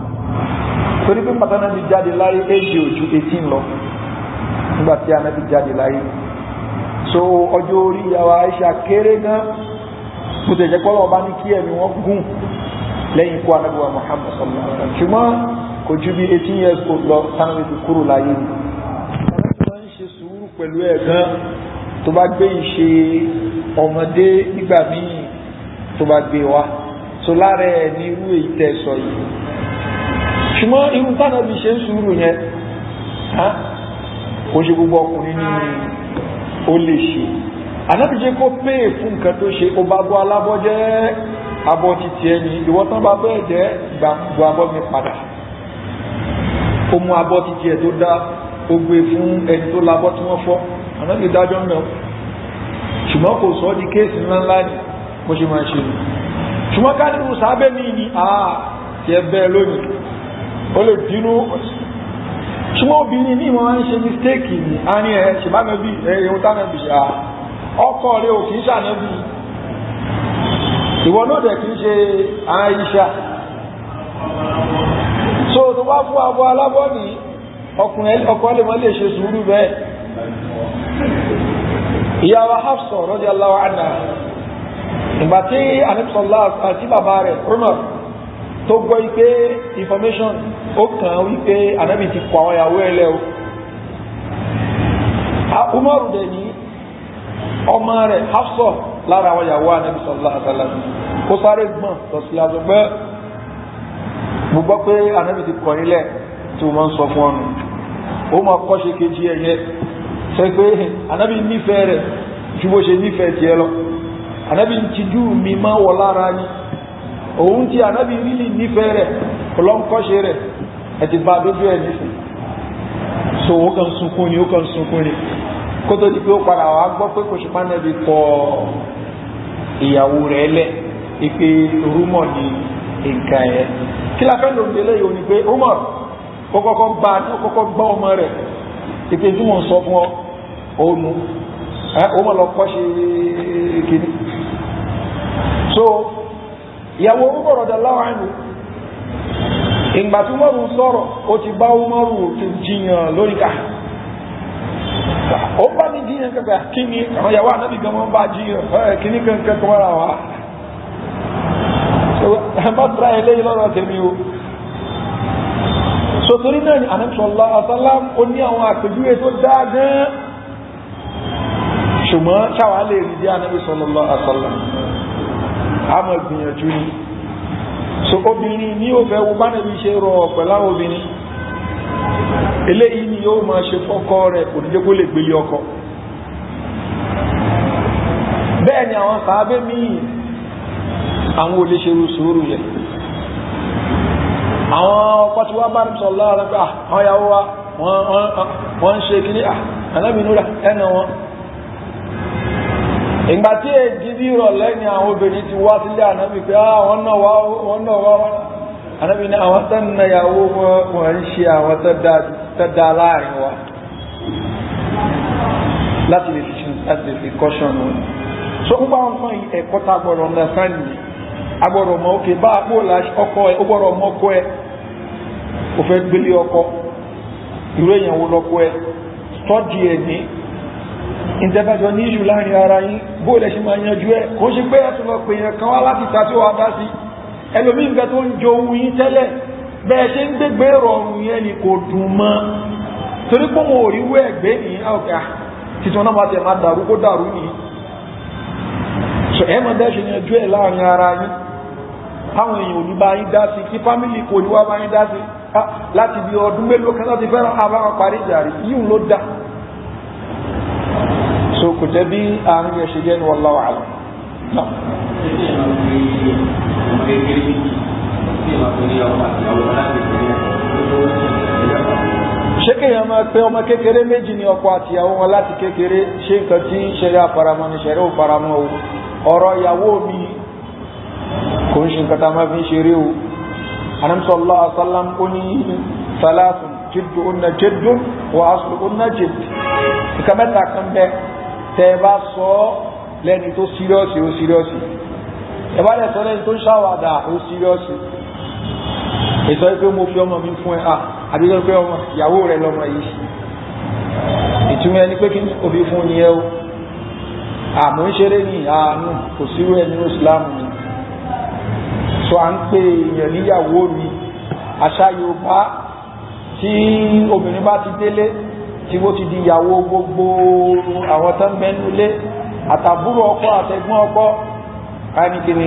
Speaker 1: torí pé pàtàkì Ànábì jáde láyé éjì ojú 18 lọ nígbà tí Ànábì jáde láyé so ọjọ́ orí ìyàwó Aisha kéré gan bó tẹ̀ jẹ́ pọ́lọ̀ ọba ní kí ẹ̀mí wọn gùn lẹ́yìn ikú Ànábì wa Muhammad sallallahu alaihi wasallam ṣùgbọ́n kò ju bí 18 years old lọ tánàbí ti kúrò láyé ni Ànábì wọn ń ṣe sùúrù pẹ̀lú ẹ̀ gan tó bá gbé ìṣe ọmọdé nígbà míì tó bá gbé wa so lára ẹ̀ ní irú èyí tẹ́ sọ yìí ṣùgbọ́n irú tánàbí ṣe ń sùúrù yẹn kò ṣe gbogbo ọkùnrin ní ó lè ṣe Ànábì jẹ́ kó pé fún nǹkan tó ṣe ó bá bọ́ alábọ́ jẹ́ abọ́ títí ẹni ìwọ́tán bá bẹ́ẹ̀ jẹ́ gbàgbọ́ abọ́ mi padà ó mú abọ́ títí ẹ̀ tó dá ó gbé fún ẹni tó labọ́ tí wọ́n fọ́ Ànábì dájọ́ mẹ́ ṣùgbọ́n kò sọ di kéèsì ńláńlá ní bó ṣe máa ṣe ṣùgbọ́n ká nínú sábẹ́ mi ní tí ẹ bẹ́ẹ̀ lónìí ó lè bínú ṣùgbọ́n obìnrin ní wọ́n ń ṣe mistake ní a ní ẹ̀ ṣìbánẹ́bí ẹ̀yẹ̀wò tánàbì ṣe ọkọ rẹ̀ ò kìí ṣànẹ́bí ìwọ náà dẹ̀ kìí ṣe Àìṣà so tó bá fún abọ́ alábọ́ ní ọkọ lè mọ́ lè ṣe sùúrù bẹ́ẹ̀ ìyàwó Hafsa radiyallahu anha ìgbà tí anẹ́bìsọ̀lá àti bàbá rẹ̀ Umar tó gbọ́ wípé information ó kàn wípé Ànábì ti kọ àwọn ìyàwó ẹlẹ́ o Umar dẹ̀ ní ọmọ rẹ̀ Hafsa lára àwọn ìyàwó Ànábì sallallahu alaihi wasallam kó sáré gbọ́n lọ sí àjọgbẹ́ gbogbo pé Ànábì ti kọ nílẹ̀ tí wọ́n sọ fún ọnù ó mọ̀ kọ́ṣe kejì ẹ̀yẹ sọ pé Ànábì nífẹ̀ẹ́ rẹ̀ ju bó ṣe nífẹ̀ẹ́ tiẹ̀ lọ Ànábì ti jú mi máa wọ lára ní òun tí Ànábì rílì nífẹ̀ẹ́ rẹ̀ ọlọ́nkọ́ṣe rẹ̀ ẹ̀ ti bá dójú ẹ̀ nífẹ̀ẹ́ so ó kàn sunkún ni kó tó di pé ó padà wá gbọ́ pé kò ṣe máa nẹ́bi kọ ìyàwó rẹ̀ lẹ̀ ìpè rúmọ̀ ní nǹkan ẹ̀ kí la fẹ́ lò ní eléyìí ni pé Umar ó kọ́kọ́ gbá ọmọ rẹ̀ ìpè tí wọ́n sọ fún òun Umar lọ kọ́ ṣe kìíní so ìyàwó Umar radiyallahu anhu ìgbà tí Umar sọ̀rọ̀ ó ti bá Umar ti jiyàn lórí ká ó bá ní jiyàn kankan kí ni àwọn ìyàwó Ànábì gan wọn bá jiyàn kí ni kankan tó wára wa so bá tura eléyìí lọ́rọ̀ tèmi o so torí náà ni Ànábì sallallahu alaihi wasallam ó ní àwọn àpèjúwe tó dáa gan ṣùgbọ́n ṣáwà lè rí bí Ànábì sallallahu alaihi wasallam àmọ́ gbìyànjú ni so obìnrin ní ó fẹ́ wo bá Ànábì ṣe rọ̀ pẹ̀lá obìnrin eléyìí ni yóò máa ṣe fọ́kọ rẹ̀ kò ní jẹ́ kó lè gbélé ọkọ bẹ́ẹ̀ ni àwọn sàábé míì àwọn ò lè ṣe sùúrù yẹ àwọn ọkọ tí wọ́n bá ní sọ̀lá rẹ̀ pé àwọn ìyàwó wa wọ́n ń ṣe kíní Ànábì núra ẹ̀nà wọn ìgbà tí èjì bí ìrọ̀lẹ́ ni àwọn obìnrin ti wá sílé Ànábì pé wọ́n náà wá Ànábì ní àwọn tó nà ìyàwó wọn ń ṣe àwọn tó dá láàrin wa láti lè fi caution wọn so ń bá wọn fún ẹ̀kọ́ tá gbọ́dọ̀ understand ni agbọ́dọ̀ mọ̀ òkè bá àpò ọkọ ẹ̀ ó gbọ́dọ̀ mọ̀ ọkọ ẹ̀ ó fẹ́ gbélé ọkọ ìró èèyàn wo lọ́kọ ẹ̀ study ẹ̀ ní ìtẹ́bàjọ ní ìṣù láàrin ara yín bóòlẹ̀ ṣe máa yanjú ẹ̀ kó ṣe pé ẹ̀tùn lọ pè yàn kan wá láti tàbí wà dá sí ẹlòmí nǹkan tó ń jo ohun yín tẹ́lẹ̀ bẹ́ẹ̀ ṣe ń gbégbé rọrùn yẹn ni kò dùn mọ́ torí pé wọn ò rí wé ẹ̀gbẹ́ ní ọ̀gá títún náà máa tẹ̀ máa dàrú kó dàrú ní so ẹ̀ máa dẹ́ṣe yanjú ẹ̀ láàrin ara yín táwọn èèyàn ò ní bá yín dá sí kí fámìlì kò ní wá bá yín dá sí láti bí ọdún mélòó kan láti fẹ́ràn àbáwọn parí ìjà rí yíò ló dá so kò jẹ́ bí àárín ẹ̀ṣẹ̀ jẹ́ ní wallahu a'lam náà pé ọmọ kékeré méjì ní ọkọ àti ìyàwó wọn láti kékeré ṣe nǹkan tí ṣẹlẹ̀ àfaramọ́ ní ṣẹlẹ̀ òfaramọ́ o ọ̀rọ̀ ìyàwó mi kò ń ṣe nǹkan tá a máa fi ń ṣeré o anamsọ́lá asálám ó ní salasun jiddu unna jiddu wa aslu unna jidd nǹkan mẹ́ta kan bẹ tẹ́ ẹ bá sọ lẹ́ni tó síríọ́sì ó síríọ́sì ẹ bá lẹ̀ sọ lẹ́ni tó ṣàwàdà ó síríọ́sì èso pé mo fi ọmọ mi fún ẹ àbíkọ́ pé ọmọ ìyàwó rẹ lọ́mọ yìí ìtumọ̀ ẹni pé kí òbí fún ni ẹ o àmọ́ ń ṣeré ní àánú kò sírú ẹ nínú Islam ni so à ń pè èèyàn níyàwó mi àṣà Yorùbá tí obìnrin bá ti délé tí ó ti di ìyàwó gbogbo àwọn tó ń bẹnu lé àtàbúrò ọkọ àtẹ̀gbọ́n ọkọ káyọ̀ kí ni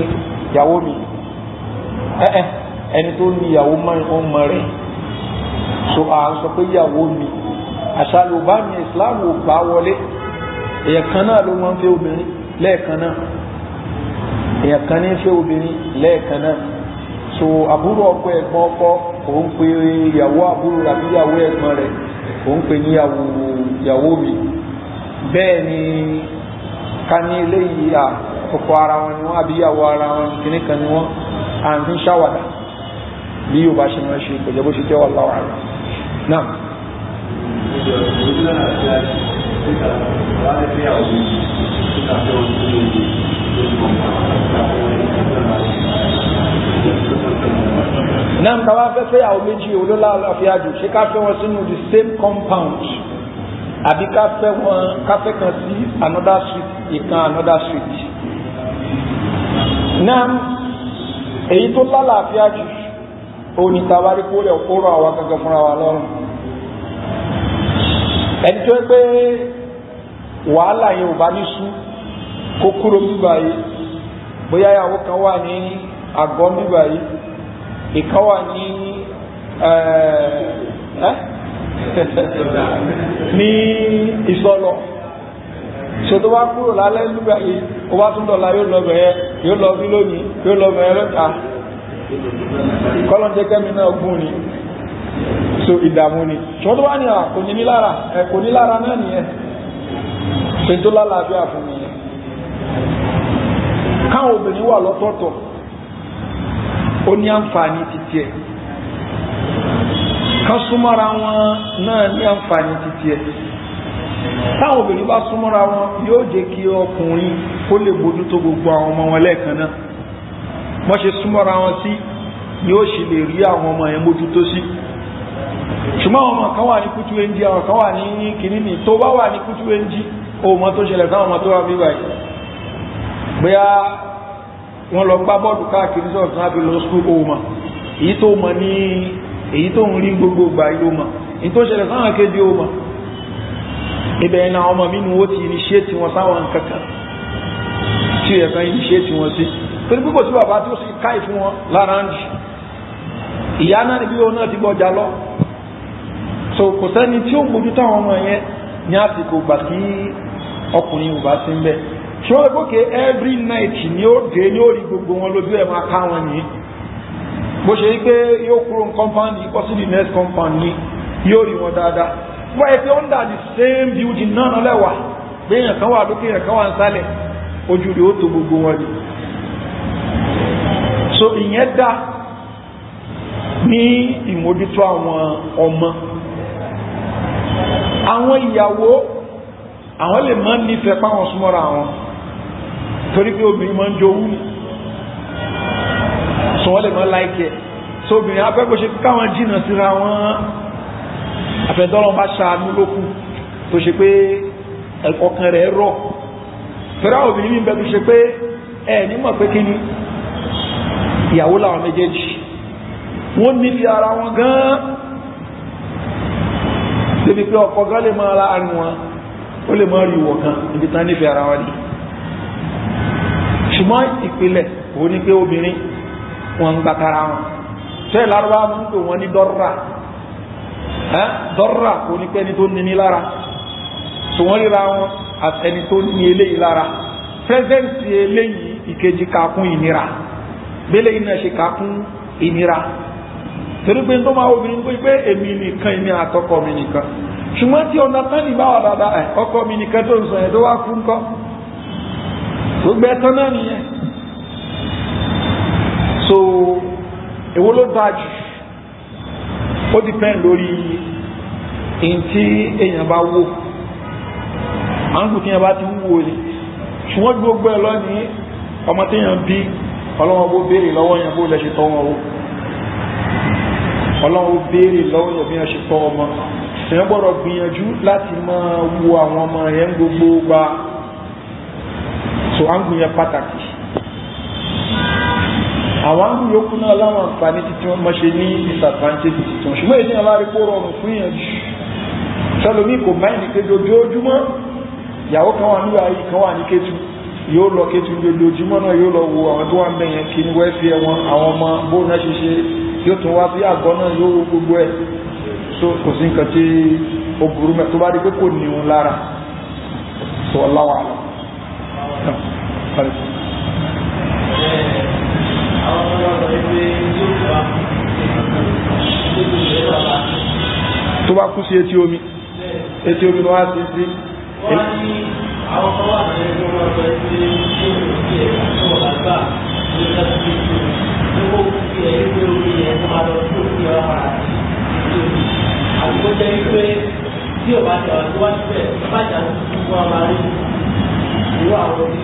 Speaker 1: ìyàwó mi ẹni tó ní ìyàwó mọ́ rẹ̀ so à ń sọ pé ìyàwó mi àṣà Yorùbá ní Islam ò gbà wọlé èèyàn kan náà ló máa ń fẹ́ obìnrin lẹ́ẹ̀kan náà èèyàn kan ní fẹ́ obìnrin lẹ́ẹ̀kan náà so àbúrò ọkọ ẹ̀gbọ́n ọkọ òun pe ìyàwó àbúrò àbí ìyàwó ẹ̀gbọ́n rẹ̀ òun pe ní ìyàwó mi bẹ́ẹ̀ ni ká ní eléyìí ọkọ ara wọn ni wọ́n àbí ìyàwó ara wọn kìnnì kan ni wọ́n à ń fi ṣàwàdà bí yóò bá ṣe máa ṣe kò jẹ́ bó ṣe jẹ́ wallahu a'lam náà. náà tàwa fẹ́fẹ́ àwọn méjì olólà àfíàjù ṣe ká fẹ́ wọn sínú the same compound àbí ká fẹ́ wọn káfẹ́ kan sí another street ìkan another street. náà èyí tó lálàáfíà jù òun ni tàwárí kó rẹ̀ kó rọ̀ àwọn gangan fúnra wa lọ́rùn. ẹni tó ń pé wàhálà yẹn ò bá ní sú kó kúrò bíbá yìí bóyá ìyàwó kan wà ní àgọ́ bíbá yìí ìkan wà ní ní ìsọlọ ṣètò wá kúrò lálẹ́ nígbà yìí ó bá tún dọ̀la yóò lọ bẹ̀rẹ̀ yóò lọ bí lónìí yóò lọ bẹ̀rẹ̀ lọ́ta kọ́lọ̀ jẹ́ kẹ́mi náà gún ni so ìdààmú ni ṣùgbọ́n tó bá ní kò ní lára kò ní lára náà nìyẹn ṣètò lálàáfíà fún mi yẹn káwọn obìnrin wà lọ́tọ̀ọ̀tọ̀ ó ní àǹfààní títí ẹ̀ ká súnmọ́ra wọn náà ní àǹfààní títí ẹ̀ táwọn obìnrin bá súnmọ́ra wọn yóò jẹ́ kí ọkùnrin kó lè bójútó gbogbo àwọn ọmọ wọn lẹ́ẹ̀kan náà wọ́n ṣe súnmọ́ra wọn sí yóò sì lè rí àwọn ọmọ yẹn mójútó sí ṣùgbọ́n àwọn ọmọ kan wà ní kútú ẹnjí àwọn kan wà ní kìnnìní tó bá wà ní kútú ẹnjí òmọ tó ṣẹlẹ̀ sáwọn ọmọ tó wà bíbá yìí bóyá wọ́n lọ gbá bọ́ọ̀lù káàkiri sọ̀rọ̀ tí wọ́n fi lọ skul òmọ èyí tó mọ ní èyí tó ń rí gbogbo gbà yìí òmọ èyí tó ṣẹlẹ̀ sáwọn kejì òmọ ibẹ̀ náà ọmọ mi ni wọ́n ti initiate wọn sáwọn kankan tí ó yẹ kan initiate wọn sí torí púpọ̀ sí bàbá tí ó sì káì fún wọn lára ń jì ìyá náà níbi òun náà ti gbọ́jà lọ so kò sẹ́ni tí ó mójú táwọn ọmọ yẹn ní àsìkò gbà tí ọkùnrin ò bá sí ń bẹ̀ ṣọ́ ẹgbókè every night ni ó dé ní ó rí gbogbo wọn lójú ẹ̀ máa ká wọn ní bó ṣe rí pé yóò kúrò ní compound yìí kọ́ sí the next compound ní yóò rí wọn dáadáa wọ́n ẹ̀ pé under the same building náà lẹ́wà pé èèyàn kan wà lókè èèyàn kan wà ń sálẹ̀ ojú rẹ̀ ó tó gbogbo wọn ni so ìyẹn dá ní ìmójútó àwọn ọmọ àwọn ìyàwó àwọn lè máa ń nífẹ̀ẹ́ páwọn súnmọ́ra àwọn torí pé obìnrin máa ń jowú so wọ́n lè máa láìkẹ́ so obìnrin afẹ́kọ́ ṣe káwọn jìnnà síra wọn afẹ́dọ́rọ̀ bá ṣàánú lókù tó ṣe pé ọkàn rẹ̀ rọ̀ fẹ́rẹ́ àwọn obìnrin bẹ́ẹ̀ tó ṣe pé ẹ̀ nímọ̀ pé kí ni ìyàwó làwọn méjèèjì wọ́n nífẹ̀ẹ́ ara wọn gan-an débi pé ọkọ gan lè máa láàrin wọn ó lè máa rí ìwọ̀ kan ibi tán nífẹ̀ẹ́ ara wọn ní ṣùgbọ́n ìpìlẹ̀ òun ni pé obìnrin wọn ń gbàtara wọn tẹ́ lárúbá mú pé wọ́n ní dọ́rà dọ́rà òun ni pé ẹni tó ní lára tó wọ́n ríra wọn àti ẹni tó ní eléyìí lára pẹ́sẹ́ǹsì eléyìí ìkejì kakún ìnira bẹ́lẹ̀ iná ṣe kakún ìnira torí pé tó máa obìnrin pé èmi nìkan èmi àtọkọ mi nìkan ṣùgbọ́n tí ọ̀nà tán ní báwà dáadáa ọkọ mi nìkan tó ń sọ ẹ̀ tó wá kú ńkọ́ gbogbo ẹ̀tọ́ náà nìyẹn. so èwo ló dáa jù ó depend lórí in tí èèyàn bá wò àǹkù tí èèyàn bá ti ń wò ni ṣùgbọ́n gbogbo ẹ̀ lọ́nìí ọmọ tí èèyàn bí ọlọ́wọ́ bó béèrè lọ́wọ́ yẹn bó lẹ́ ṣe tọ́ wọn o ọlọ́wọ́ béèrè lọ́wọ́ yẹn bí wọ́n ṣe tọ́ ọmọ èèyàn gbọ́dọ̀ gbìyànjú láti máa wo àwọn ọmọ yẹn gbogbo gba so àǹkù yẹn pàtàkì àwọn àǹkù yòókù náà láwọn àǹfààní títí wọ́n mọ̀ ṣe ní disadvantage tuntun ṣùgbọ́n èyí ni alárí kó rọrùn fún yẹn jù sọlọ́mí kò máa ní kéde ojoojúmọ́ ìyàwó kan wà níwáyé kan wà ní kétu yóò lọ kétu ojoojúmọ́ náà yóò lọ wo àwọn tó wà ń bẹ̀yẹn kí ní wẹ́ẹ́ fi ẹ̀wọ̀n àwọn ọmọ bó náà ṣe ṣe yóò tún wá sí àgọ́ náà yóò wo gbogbo ẹ̀ so kò sí nǹkan tí ó burú mẹ́ tó bá di pé kò ní òun lára so ọláwà lọ. tó bá kú sí etí omi ló wá sí sí.
Speaker 2: wọ́n ní àwọn kan wà ní ẹgbẹ́ wọn sọ pé tí ó ń gbà ní ẹgbẹ́ tí ó kú sí ẹgbẹ́ omi yẹn tó máa lọ sí òkú ọ̀rọ̀ padà sí omi. àdúgbò jẹ́ wípé tí ò bá jà wá tó wá síbẹ̀ bá jà fún ọmọ rí irú àwọn orí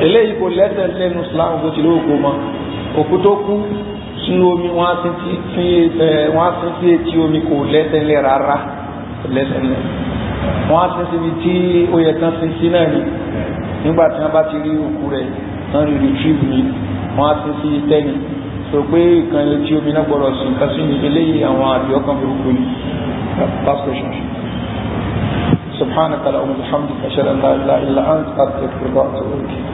Speaker 1: eléyìí kò lẹ́sẹ̀ lẹ́nu Islam bó ti lóòkó mọ́ òkú tó kú sínú omi wọ́n á sin sí etí omi kò lẹ́sẹ̀ lẹ́ rárá lẹ́sẹ̀ lẹ́ wọ́n á sin síbi tí ó yẹ kán sin sí náà ni nígbà tí wọ́n bá ti rí òkú rẹ̀ tán rí retrieve ni wọ́n á sin sí tẹ́ni sọ pé ìkan etí omi náà gbọ́dọ̀ sí nǹkan sí ni eléyìí àwọn àdìọ́kan burúkú ni last question. سبحانك اللهم وبحمدك اشهد ان لا اله الا انت استغفرك واتوب اليك